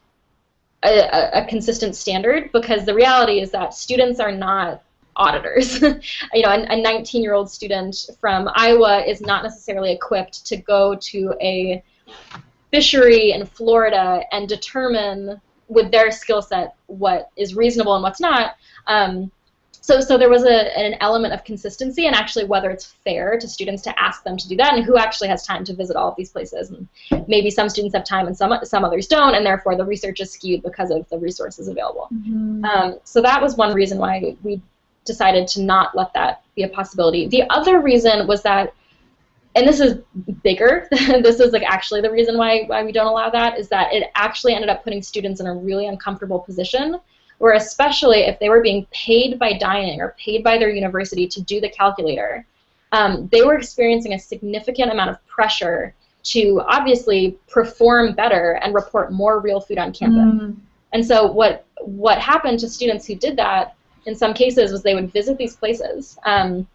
standard, because the reality is that students are not auditors. You know, a 19-year-old student from Iowa is not necessarily equipped to go to a fishery in Florida and determine with their skill set what is reasonable and what's not. So there was an element of consistency and actually whether it's fair to students to ask them to do that and who actually has time to visit all of these places. And maybe some students have time and some others don't, and therefore the research is skewed because of the resources available. Mm-hmm. So that was one reason why we decided to not let that be a possibility. The other reason was that, and this is bigger, this is like actually the reason why we don't allow that, is that it actually ended up putting students in a really uncomfortable position where, especially if they were being paid by Dining or paid by their university to do the calculator, they were experiencing a significant amount of pressure to obviously perform better and report more real food on campus. Mm. And so what happened to students who did that in some cases was they would visit these places, and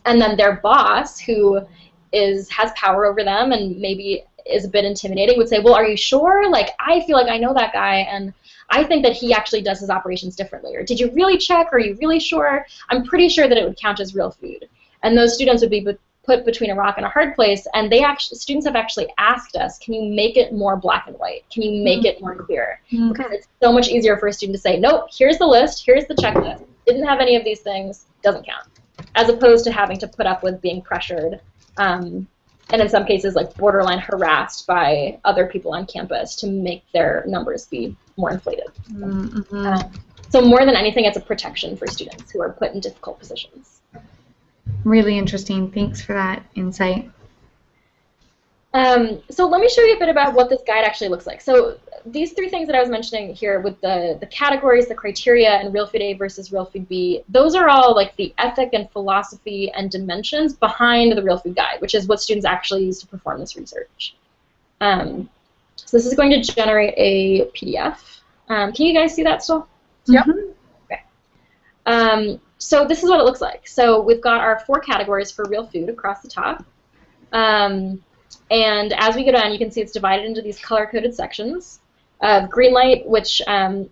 then their boss, who has power over them and maybe is a bit intimidating, would say, well, are you sure? Like, I feel like I know that guy, and I think that he actually does his operations differently. Or did you really check? Are you really sure? I'm pretty sure that it would count as real food. And those students would be put between a rock and a hard place, and students have actually asked us, can you make it more black and white? Can you make it more clear? Mm-hmm. Because it's so much easier for a student to say, nope, here's the list, here's the checklist, didn't have any of these things, doesn't count. As opposed to having to put up with being pressured, and in some cases like borderline harassed by other people on campus to make their numbers be more inflated. Mm-hmm. So more than anything, it's a protection for students who are put in difficult positions. Really interesting. Thanks for that insight. So let me show you a bit about what this guide actually looks like. So these three things that I was mentioning here with the categories, the criteria, and Real Food A versus Real Food B, those are all like the ethic and philosophy and dimensions behind the Real Food Guide, which is what students actually use to perform this research. So this is going to generate a PDF. Can you guys see that still? Yep. Okay. So this is what it looks like. So we've got our 4 categories for real food across the top. And as we go down, you can see it's divided into these color-coded sections. Green light, which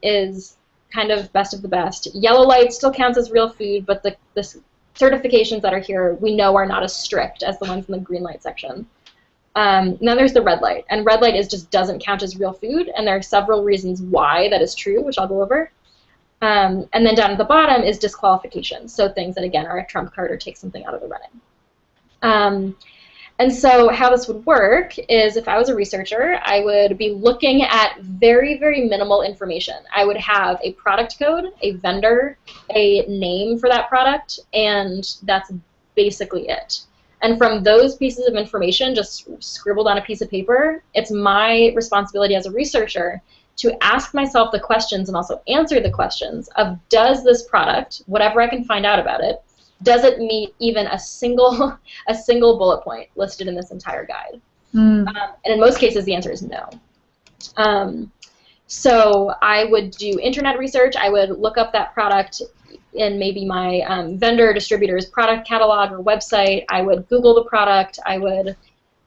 is kind of best of the best. Yellow light still counts as real food, but the certifications that are here we know are not as strict as the ones in the green light section. Then there's the red light, and red light just doesn't count as real food, and there are several reasons why that is true, which I'll go over. And then down at the bottom is disqualification, so things that, again, are a trump card or take something out of the running. And so how this would work is if I was a researcher, I would be looking at very, very minimal information. I would have a product code, a vendor, a name for that product, and that's basically it. And from those pieces of information, just scribbled on a piece of paper, it's my responsibility as a researcher to ask myself the questions and also answer the questions of, does this product, whatever I can find out about it, does it meet even a single bullet point listed in this entire guide? And in most cases, the answer is no. So I would do internet research. I would look up that product in maybe my vendor distributor's product catalog or website. I would Google the product. I would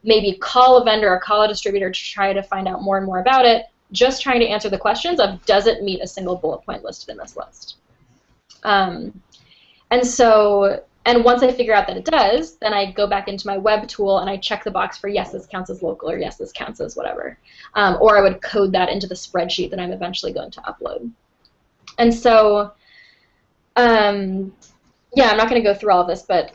maybe call a vendor or call a distributor to try to find out more and more about it, just trying to answer the questions of, does it meet a single bullet point listed in this list? And once I figure out that it does, then I go back into my web tool and I check the box for yes, this counts as local, or yes, this counts as whatever. Or I would code that into the spreadsheet that I'm eventually going to upload. And so, yeah, I'm not going to go through all of this, but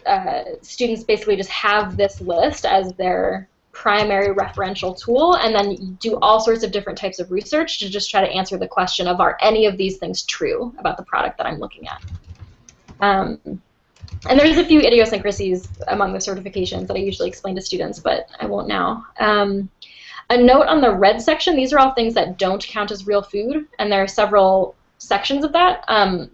students basically just have this list as their primary referential tool, and then do all sorts of different types of research to just try to answer the question of, are any of these things true about the product that I'm looking at? And there's a few idiosyncrasies among the certifications that I usually explain to students, but I won't now. A note on the red section, these are all things that don't count as real food, and there are several sections of that.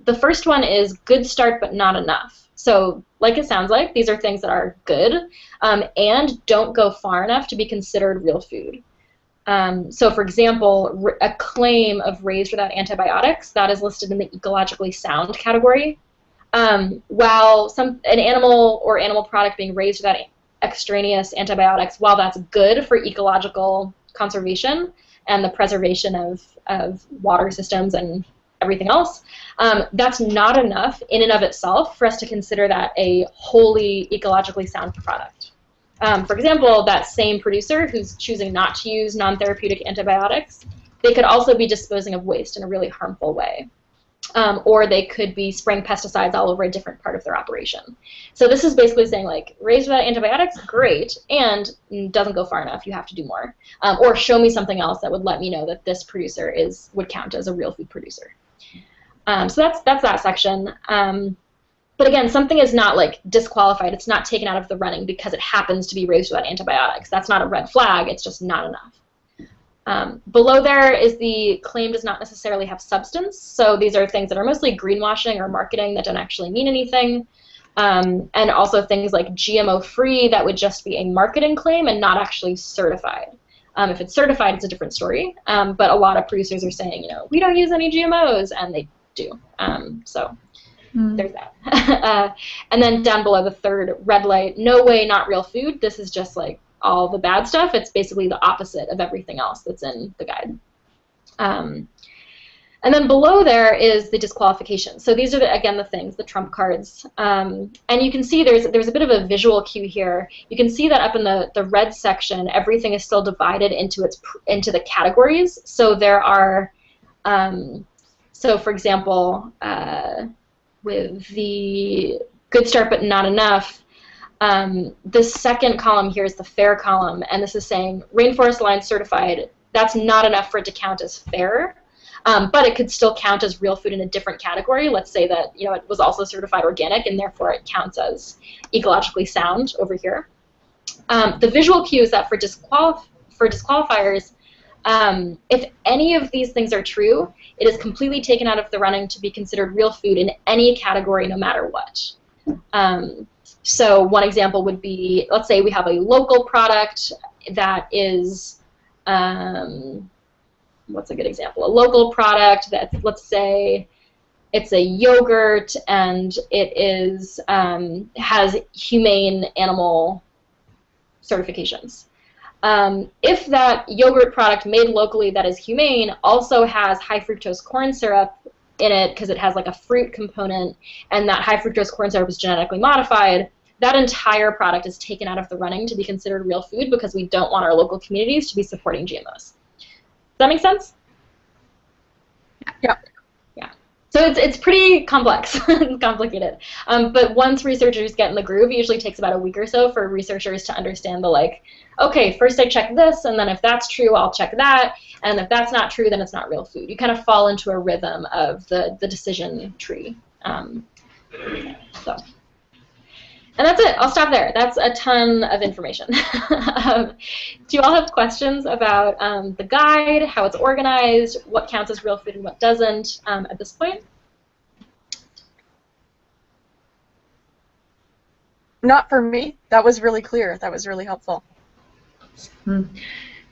The first one is good start but not enough. So like it sounds like, these are things that are good and don't go far enough to be considered real food. So for example, a claim of raised without antibiotics, that is listed in the ecologically sound category. While an animal or animal product being raised without extraneous antibiotics, while that's good for ecological conservation and the preservation of water systems and everything else, that's not enough in and of itself for us to consider that a wholly ecologically sound product. For example, that same producer who's choosing not to use non-therapeutic antibiotics, they could also be disposing of waste in a really harmful way. Or they could be spraying pesticides all over a different part of their operation. So this is basically saying, like, raised without antibiotics, great, and doesn't go far enough, you have to do more. Or show me something else that would let me know that this producer would count as a real food producer. So that's that section. But again, something is not, like, disqualified. It's not taken out of the running because it happens to be raised without antibiotics. That's not a red flag. It's just not enough. Below there is the claim does not necessarily have substance. So these are things that are mostly greenwashing or marketing that don't actually mean anything. And also things like GMO-free, that would just be a marketing claim and not actually certified. If it's certified, it's a different story. But a lot of producers are saying, you know, we don't use any GMOs, and they do. There's that. And then down below, the third red light, no way, not real food. This is just like all the bad stuff. It's basically the opposite of everything else that's in the guide. And then below there is the disqualification. So these are, again, the things, the trump cards. And you can see there's a bit of a visual cue here. You can see that up in the red section, everything is still divided into the categories. So there are, so for example, with the good start but not enough, the second column here is the fair column, and this is saying Rainforest Alliance certified. That's not enough for it to count as fair, but it could still count as real food in a different category. Let's say that, you know, it was also certified organic, and therefore it counts as ecologically sound over here. The visual cue is that for disqualifiers, if any of these things are true, it is completely taken out of the running to be considered real food in any category, no matter what. So one example would be, let's say we have a local product that is, what's a good example? A local product that, let's say, it's a yogurt and it is has humane animal certifications. If that yogurt product made locally that is humane also has high fructose corn syrup in it because it has like a fruit component, and that high fructose corn syrup is genetically modified, that entire product is taken out of the running to be considered real food because we don't want our local communities to be supporting GMOs. Does that make sense? Yeah. Yeah. So it's pretty complex and complicated. But once researchers get in the groove, it usually takes about a week or so for researchers to understand the, like, okay, first I check this, and then if that's true, I'll check that, and if that's not true, then it's not real food. You kind of fall into a rhythm of the decision tree. And that's it. I'll stop there. That's a ton of information. Do you all have questions about the guide, how it's organized, what counts as real food and what doesn't at this point? Not for me. That was really clear. That was really helpful.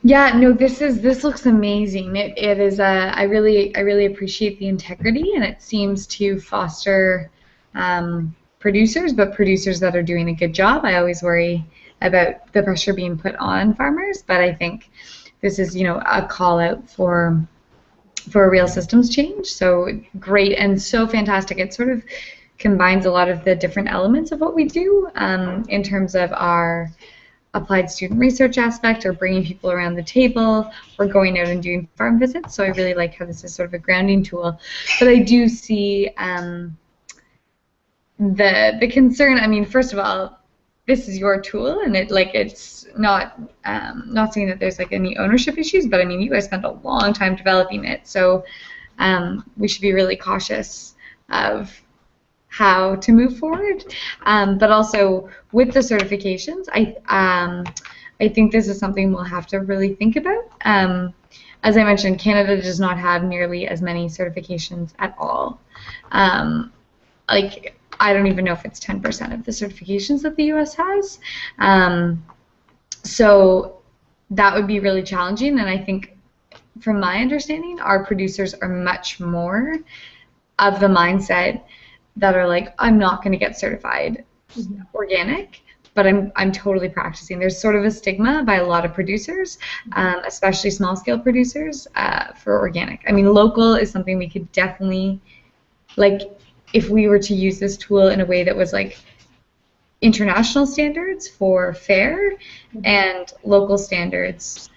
Yeah, no, this looks amazing. It is. I really appreciate the integrity, and it seems to foster producers, but producers that are doing a good job. I always worry about the pressure being put on farmers, but I think this is, a call out for a real systems change. So great and so fantastic. It sort of combines a lot of the different elements of what we do in terms of our applied student research aspect, or bringing people around the table, or going out and doing farm visits. So I really like how this is sort of a grounding tool. But I do see the concern. I mean, first of all, this is your tool, and it's not saying that there's any ownership issues, but I mean, you guys spent a long time developing it, so we should be really cautious of how to move forward. But also with the certifications, I think this is something we'll have to really think about. As I mentioned, Canada does not have nearly as many certifications at all. I don't even know if it's 10% of the certifications that the U.S. has. So that would be really challenging, and I think, from my understanding, our producers are much more of the mindset that are like, I'm not going to get certified organic, but I'm totally practicing. There's sort of a stigma by a lot of producers, especially small-scale producers, for organic. I mean, local is something we could definitely, if we were to use this tool in a way that was international standards for fair and local standards,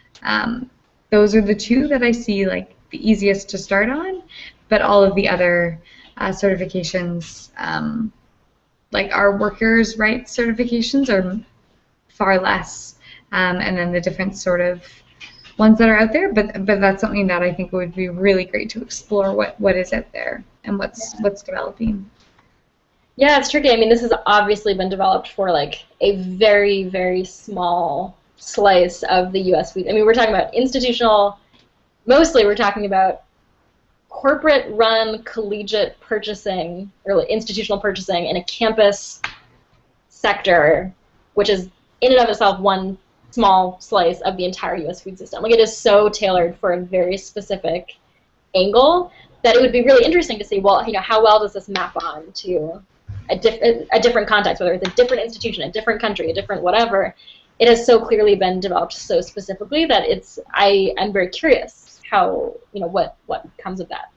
those are the two that I see the easiest to start on, but all of the other certifications, our workers' rights certifications, are far less, and then the different sort of ones that are out there, but that's something that I think would be really great to explore, what is out there and what's developing. Yeah, it's tricky. I mean, this has obviously been developed for a very, very small slice of the U.S. food. I mean, we're talking about institutional, mostly we're talking about corporate-run collegiate purchasing, or institutional purchasing in a campus sector, which is in and of itself one small slice of the entire U.S. food system. It is so tailored for a very specific angle that it would be really interesting to see, well, how well does this map on to a different context, whether it's a different institution, a different country, a different whatever. It has so clearly been developed so specifically that I'm very curious how, what comes of that.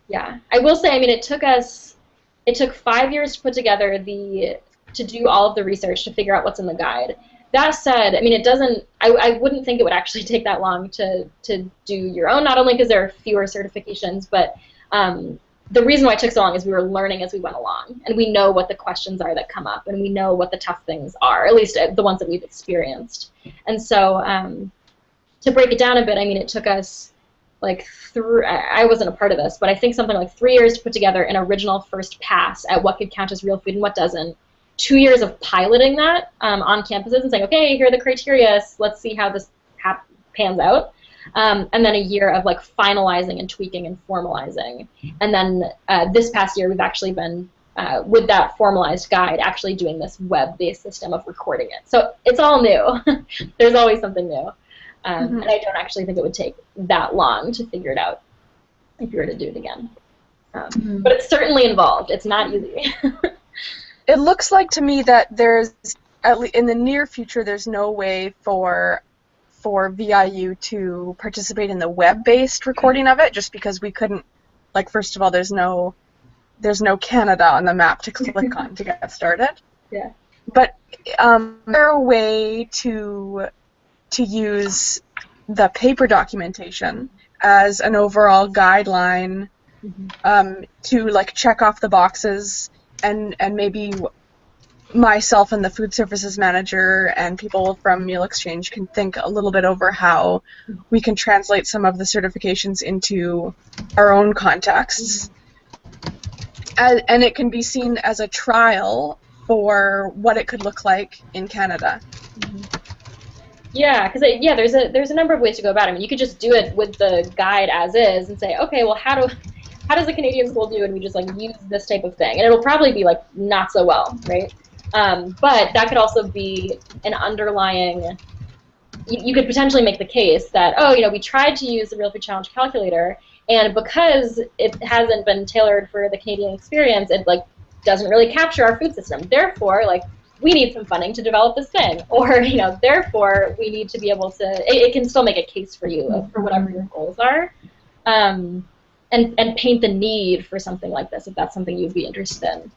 Yeah, I will say, I mean, it took 5 years to put together to do all of the research to figure out what's in the guide. That said, I mean, I wouldn't think it would actually take that long to do your own, not only because there are fewer certifications, but the reason why it took so long is we were learning as we went along, and we know what the questions are that come up, and we know what the tough things are, at least the ones that we've experienced. And so to break it down a bit, I mean, it took us I wasn't a part of this, but I think something like 3 years to put together an original first pass at what could count as real food and what doesn't. 2 years of piloting that on campuses and saying, okay, here are the criteria, let's see how this pans out. And then a year of finalizing and tweaking and formalizing. And then this past year we've actually been, with that formalized guide, actually doing this web-based system of recording it. So it's all new. There's always something new. And I don't actually think it would take that long to figure it out if you were to do it again. But it's certainly involved. It's not easy. It looks like to me that there's, at least in the near future, there's no way for VIU to participate in the web-based recording of it, just because we couldn't, first of all, there's no Canada on the map to click on to get started. Yeah. But is there a way to use the paper documentation as an overall guideline to check off the boxes, and maybe myself and the food services manager and people from Meal Exchange can think a little bit over how we can translate some of the certifications into our own contexts? and it can be seen as a trial for what it could look like in Canada. Yeah, because there's a number of ways to go about it. I mean, you could just do it with the guide as is and say, okay, well, how does a Canadian school do? And we just like use this type of thing, and it'll probably be like not so well, right? But that could also be an underlying. You could potentially make the case that, oh, we tried to use the Real Food Challenge calculator, and because it hasn't been tailored for the Canadian experience, it like doesn't really capture our food system. Therefore, like, we need some funding to develop this thing, or therefore we need to be able to. It can still make a case for you for whatever your goals are, and paint the need for something like this if that's something you'd be interested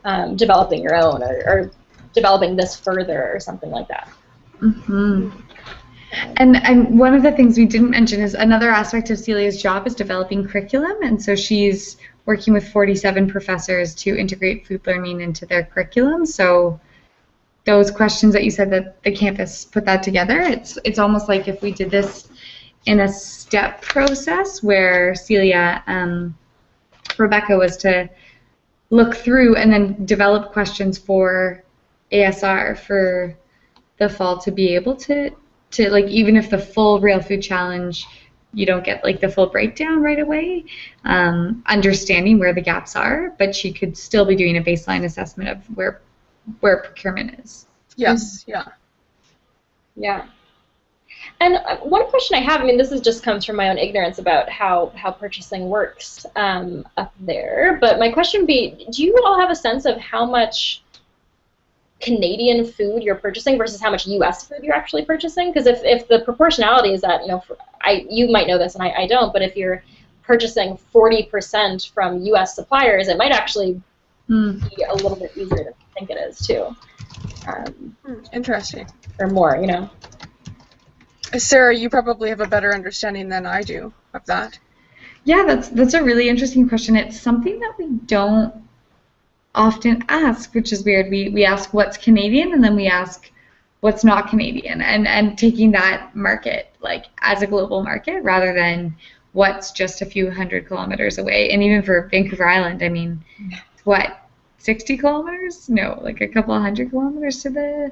in developing your own or developing this further or something like that. Mm-hmm. And one of the things we didn't mention is another aspect of Celia's job is developing curriculum, and so she's working with 47 professors to integrate food learning into their curriculum. So those questions that you said that the campus put that together, it's almost like if we did this in a step process where Celia, Rebecca was to look through and then develop questions for ASR for the fall to be able to like, even if the full Real Food Challenge, you don't get like the full breakdown right away, understanding where the gaps are, but she could still be doing a baseline assessment of where procurement is. Yes, yeah. Yeah. And one question I have, I mean, this just comes from my own ignorance about how purchasing works up there, but my question would be, do you all have a sense of how much Canadian food you're purchasing versus how much U.S. food you're actually purchasing? Because if the proportionality is that, you might know this and I don't, but if you're purchasing 40% from U.S. suppliers, it might actually be a little bit easier than I think it is too. Interesting. Or more, Sarah, you probably have a better understanding than I do of that. Yeah, that's a really interesting question. It's something that we don't often ask, which is weird. We ask what's Canadian, and then we ask what's not Canadian, and taking that market like as a global market rather than what's just a few hundred kilometers away. And even for Vancouver Island, I mean, what, 60 kilometers? No, like a couple of hundred kilometers to the...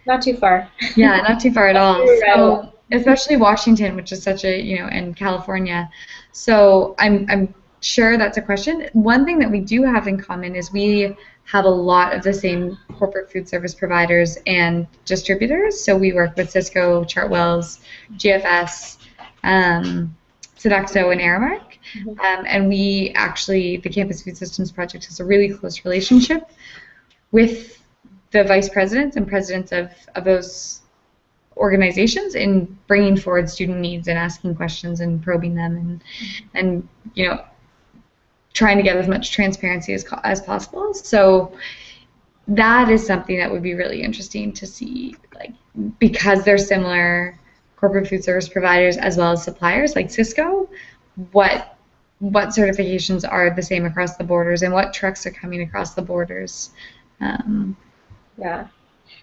Not too far. Yeah, not too far at all. Right. So, especially Washington, which is such a, and California. So I'm sure that's a question. One thing that we do have in common is we have a lot of the same corporate food service providers and distributors. So we work with Sysco, Chartwells, GFS, Sodexo, and Aramark. And we actually, the Campus Food Systems Project has a really close relationship with the vice presidents and presidents of those organizations in bringing forward student needs and asking questions and probing them and trying to get as much transparency as possible. So that is something that would be really interesting to see, like, because they're similar corporate food service providers as well as suppliers like Sysco, what certifications are the same across the borders and what trucks are coming across the borders. Yeah,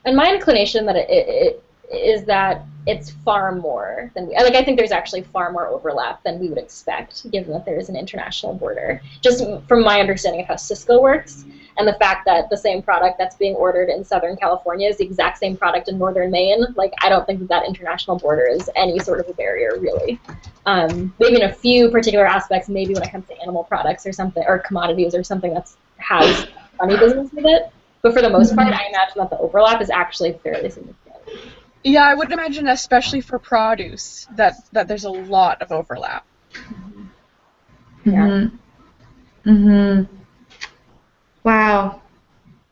and my inclination that it is that it's far more than I think there's actually far more overlap than we would expect, given that there is an international border. Just from my understanding of how Sysco works, and the fact that the same product that's being ordered in Southern California is the exact same product in Northern Maine, like, I don't think that international border is any sort of a barrier, really. Maybe in a few particular aspects, maybe when it comes to animal products or something, or commodities or something that has funny business with it. But for the most part, I imagine that the overlap is actually fairly significant. Yeah, I would imagine, especially for produce, that there's a lot of overlap. Yeah. Wow,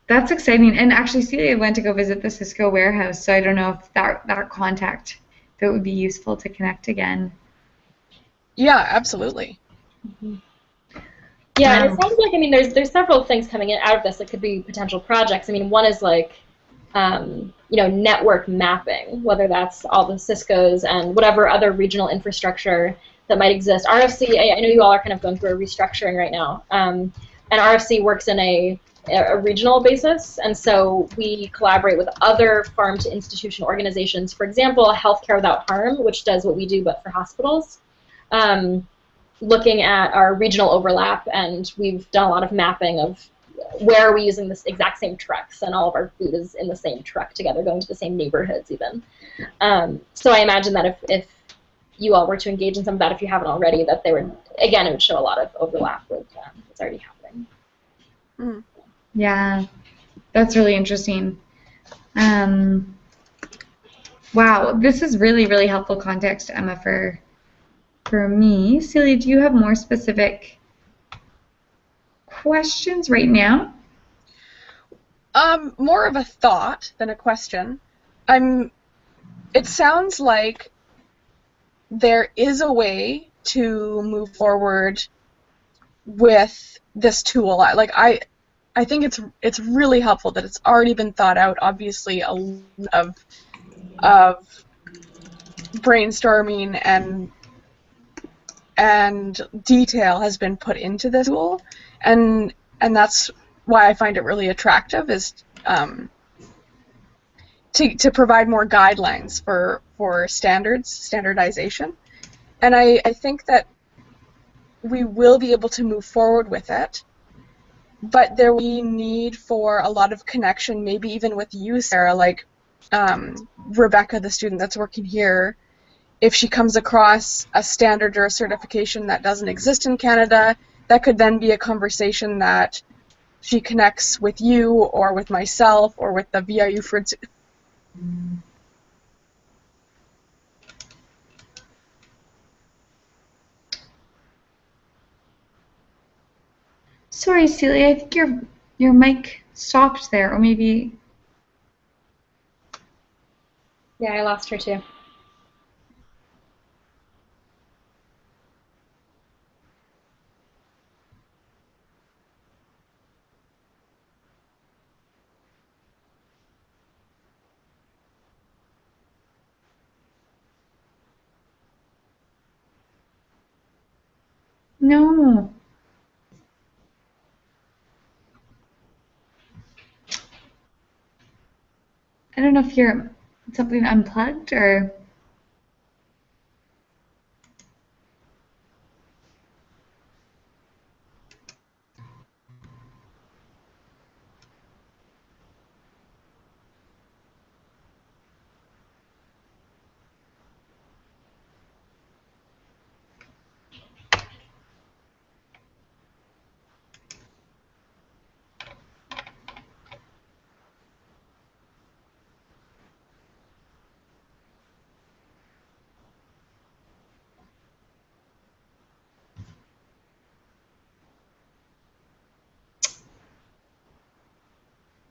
that's exciting. And actually, Celia went to go visit the Sysco warehouse, so I don't know if that contact, if it would be useful to connect again. Yeah, absolutely. Yeah, and it sounds like, I mean, there's several things coming out of this that could be potential projects. I mean, one is like, network mapping, whether that's all the Syscos and whatever other regional infrastructure that might exist. RFC, I know you all are kind of going through a restructuring right now, and RFC works in a regional basis, and so we collaborate with other farm-to-institution organizations. For example, Healthcare Without Harm, which does what we do but for hospitals. looking at our regional overlap, and we've done a lot of mapping of where are we using this exact same trucks, and all of our food is in the same truck together, going to the same neighborhoods even. So I imagine that if you all were to engage in some of that, if you haven't already, that they would, again, it would show a lot of overlap with what's already happening. Mm. Yeah, that's really interesting. Wow, this is really, really helpful context, Emma, for me. Celia, do you have more specific questions right now? More of a thought than a question. It sounds like there is a way to move forward with this tool. Like I think it's really helpful that it's already been thought out. Obviously, a lot of brainstorming and detail has been put into this tool, and that's why I find it really attractive, is to provide more guidelines for standardization. And I think that we will be able to move forward with it, but there will be need for a lot of connection, maybe even with you, Sarah, like Rebecca, the student that's working here. If she comes across a standard or a certification that doesn't exist in Canada, that could then be a conversation that she connects with you or with myself or with the VIU Food. Sorry, Celia, I think your mic stopped there, or maybe... Yeah, I lost her too. No. I don't know if you're something unplugged or...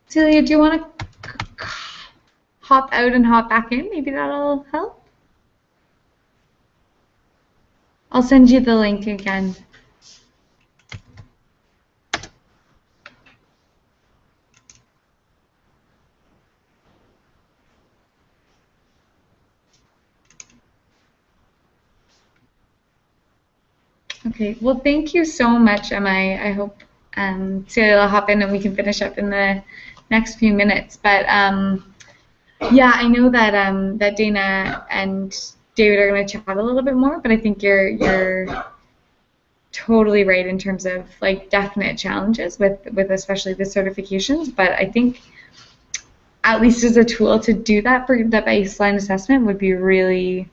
Celia, do you want to hop out and hop back in? Maybe that'll help. I'll send you the link again. Okay, well, thank you so much, Emma. I hope Celia will hop in and we can finish up in the next few minutes. But yeah, I know that that Dana and David are going to chat a little bit more, but I think you're totally right in terms of like definite challenges with especially the certifications. But I think at least as a tool to do that for the baseline assessment would be really,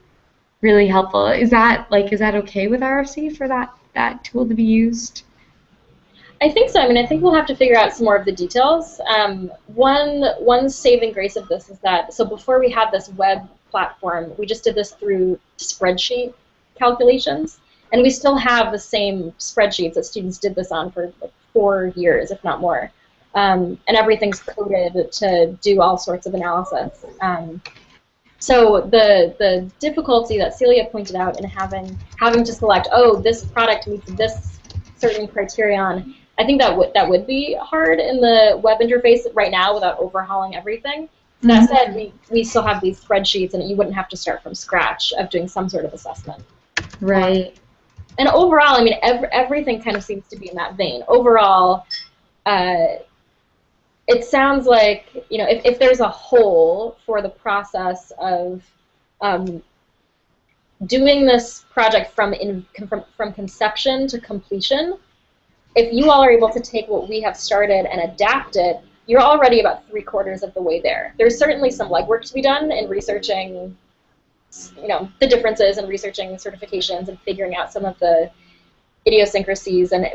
really helpful. Is that okay with RFC for that tool to be used? I think so. I mean, I think we'll have to figure out some more of the details. One saving grace of this is that, so before we had this web platform, we just did this through spreadsheet calculations, and we still have the same spreadsheets that students did this on for like 4 years, if not more. And everything's coded to do all sorts of analysis. So the difficulty that Celia pointed out in having to select, oh, this product meets this certain criterion, I think that would be hard in the web interface right now without overhauling everything. Mm-hmm. That said, we still have these spreadsheets, and you wouldn't have to start from scratch of doing some sort of assessment. Right. And overall, I mean, everything kind of seems to be in that vein. Overall, it sounds like, you know, if there's a hole for the process of doing this project from conception to completion, if you all are able to take what we have started and adapt it, you're already about 3/4 of the way there. There's certainly some legwork to be done in researching, the differences and researching certifications and figuring out some of the idiosyncrasies, and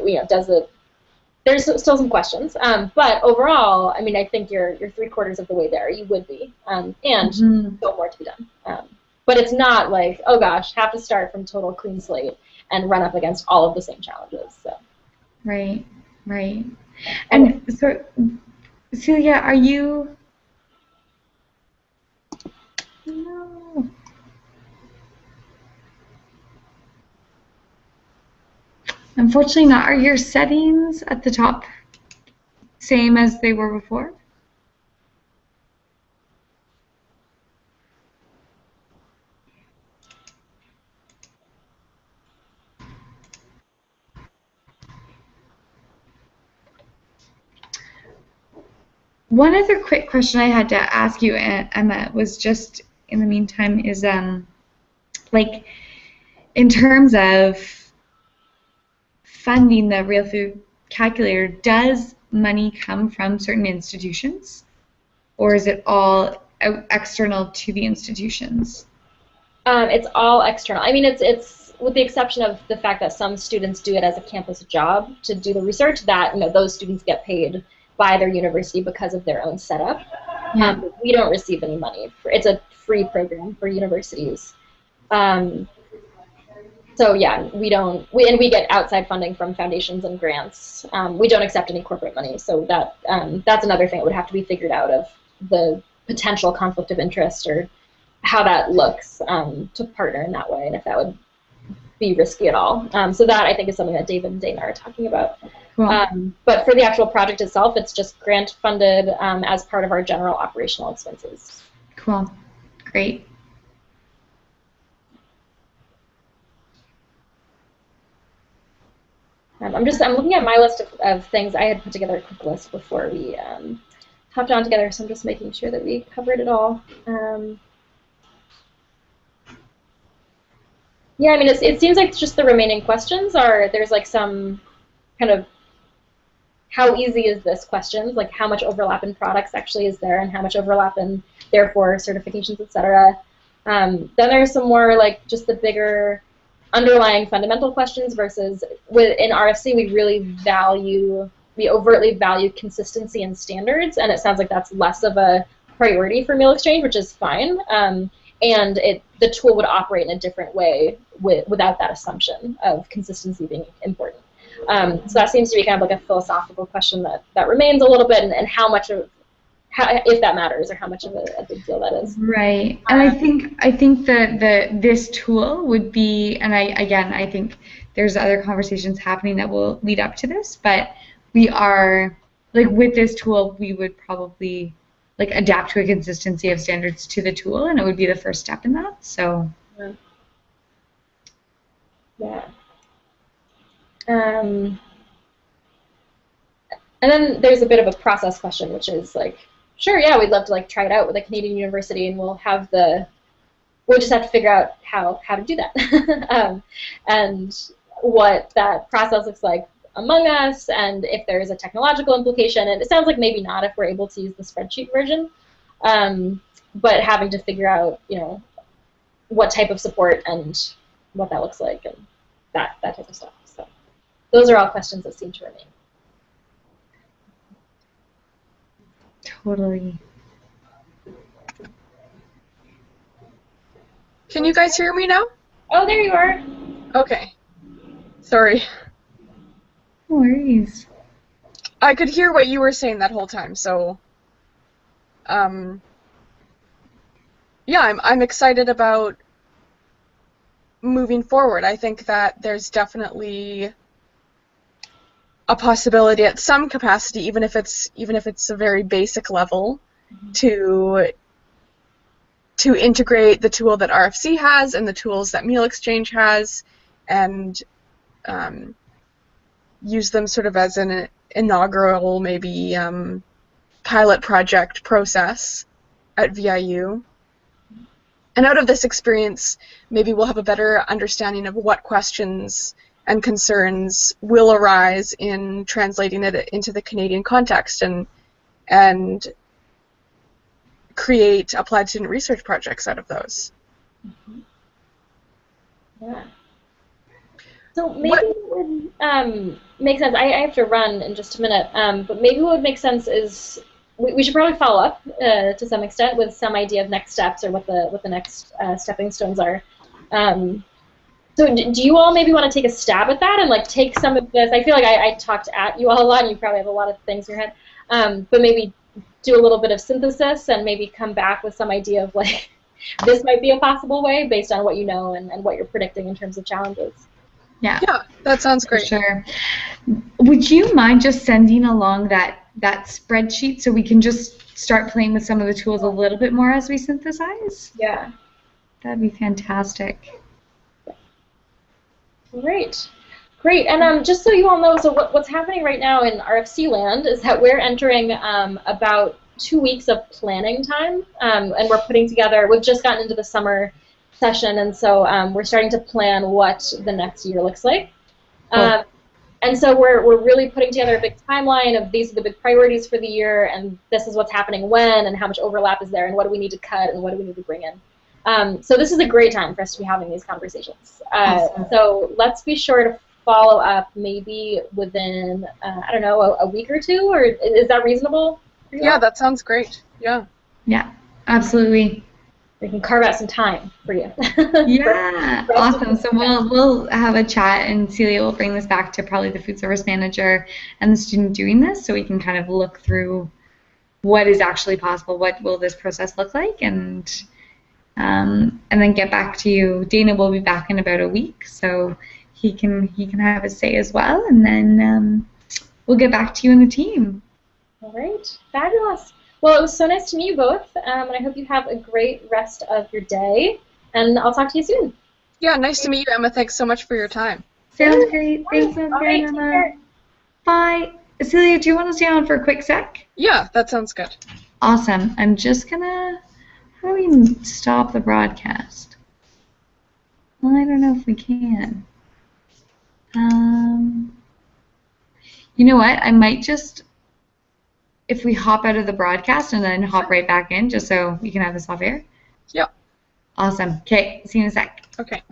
there's still some questions, but overall, I mean, I think you're 3/4 of the way there. You would be, and still more to be done. But it's not like, oh gosh, have to start from total clean slate and run up against all of the same challenges. So. Right. And so, Celia, are you? No. Unfortunately not. Are your settings at the top same as they were before? One other quick question I had to ask you, Emma, was just in the meantime is like in terms of funding the Real Food Calculator, does money come from certain institutions, or is it all external to the institutions? It's all external. I mean, it's with the exception of the fact that some students do it as a campus job to do the research, that those students get paid by their university because of their own setup. Yeah. We don't receive any money. It's a free program for universities. So yeah, we get outside funding from foundations and grants. We don't accept any corporate money, so that's another thing that would have to be figured out, of the potential conflict of interest or how that looks to partner in that way, and if that would be risky at all. So that, I think, is something that David and Dana are talking about. Cool. But for the actual project itself, it's just grant funded as part of our general operational expenses. Cool. Great. I'm looking at my list of things. I had put together a quick list before we hopped on together, so I'm just making sure that we covered it all. Yeah, I mean, it seems like just the remaining questions there's like some kind of how easy is this questions, like how much overlap in products actually is there, and how much overlap in, therefore, certifications, etc. Then there's some more like just the bigger underlying fundamental questions versus in RFC we overtly value consistency and standards, and it sounds like that's less of a priority for Meal Exchange, which is fine. And the tool would operate in a different way without that assumption of consistency being important. So that seems to be kind of like a philosophical question that remains a little bit, and how much of, if that matters, or how much of a big deal that is. Right, and I think that this tool would be, and I think there's other conversations happening that will lead up to this, but we are, like, with this tool, we would probably like adapt to a consistency of standards to the tool, and it would be the first step in that. So. Yeah. And then there's a bit of a process question, which is like, sure, yeah, we'd love to like try it out with a Canadian university, and we'll just have to figure out how to do that, and what that process looks like among us, and if there's a technological implication. And it sounds like maybe not if we're able to use the spreadsheet version, but having to figure out, what type of support and what that looks like, and that type of stuff. So those are all questions that seem to remain. Totally. Can you guys hear me now? Oh, there you are. Okay. Sorry. No worries. I could hear what you were saying that whole time, so yeah, I'm excited about moving forward. I think that there's definitely a possibility at some capacity, even if it's a very basic level, to integrate the tool that RFC has and the tools that Meal Exchange has, and use them sort of as an inaugural, maybe, pilot project process at VIU. out of this experience, maybe we'll have a better understanding of what questions and concerns will arise in translating it into the Canadian context, and create applied student research projects out of those. Mm-hmm. Yeah. So maybe what would make sense, I have to run in just a minute, but maybe what would make sense is we should probably follow up to some extent with some idea of next steps or what the next stepping stones are. So do you all maybe want to take a stab at that and like take some of this? I feel like I talked at you all a lot and you probably have a lot of things in your head, but maybe do a little bit of synthesis and maybe come back with some idea of like this might be a possible way based on what you know and what you're predicting in terms of challenges. Yeah. Yeah, that sounds great. For sure. Would you mind just sending along that spreadsheet so we can just start playing with some of the tools a little bit more as we synthesize? Yeah. That'd be fantastic. Great. Great. And just so you all know, so what's happening right now in RFC land is that we're entering about 2 weeks of planning time, and we're putting together, we've just gotten into the summer session, and so we're starting to plan what the next year looks like. Cool. And so we're really putting together a big timeline of these are the big priorities for the year, and this is what's happening when, and how much overlap is there, and what do we need to cut, and what do we need to bring in. So this is a great time for us to be having these conversations. Awesome. So let's be sure to follow up maybe within, I don't know, a week or two, or is that reasonable? Yeah, that sounds great. Yeah. Yeah, absolutely. We can carve out some time for you. Yeah, awesome. So we'll have a chat, and Celia will bring this back to probably the food service manager and the student doing this, so we can kind of look through what is actually possible, what will this process look like, and then get back to you. Dana will be back in about a week, so he can have a say as well, and then we'll get back to you and the team. All right, fabulous. Well, it was so nice to meet you both, and I hope you have a great rest of your day, and I'll talk to you soon. Yeah, nice to meet you, Emma. Thanks so much for your time. Sounds great. Thanks, All right, take Emma. care. Bye. Celia, do you want to stay on for a quick sec? Yeah, that sounds good. Awesome. I'm just gonna. How do we stop the broadcast? Well, I don't know if we can. You know what? I might just, if we hop out of the broadcast and then hop right back in, just so we can have this off air. Yep. Awesome. Okay. See you in a sec. Okay.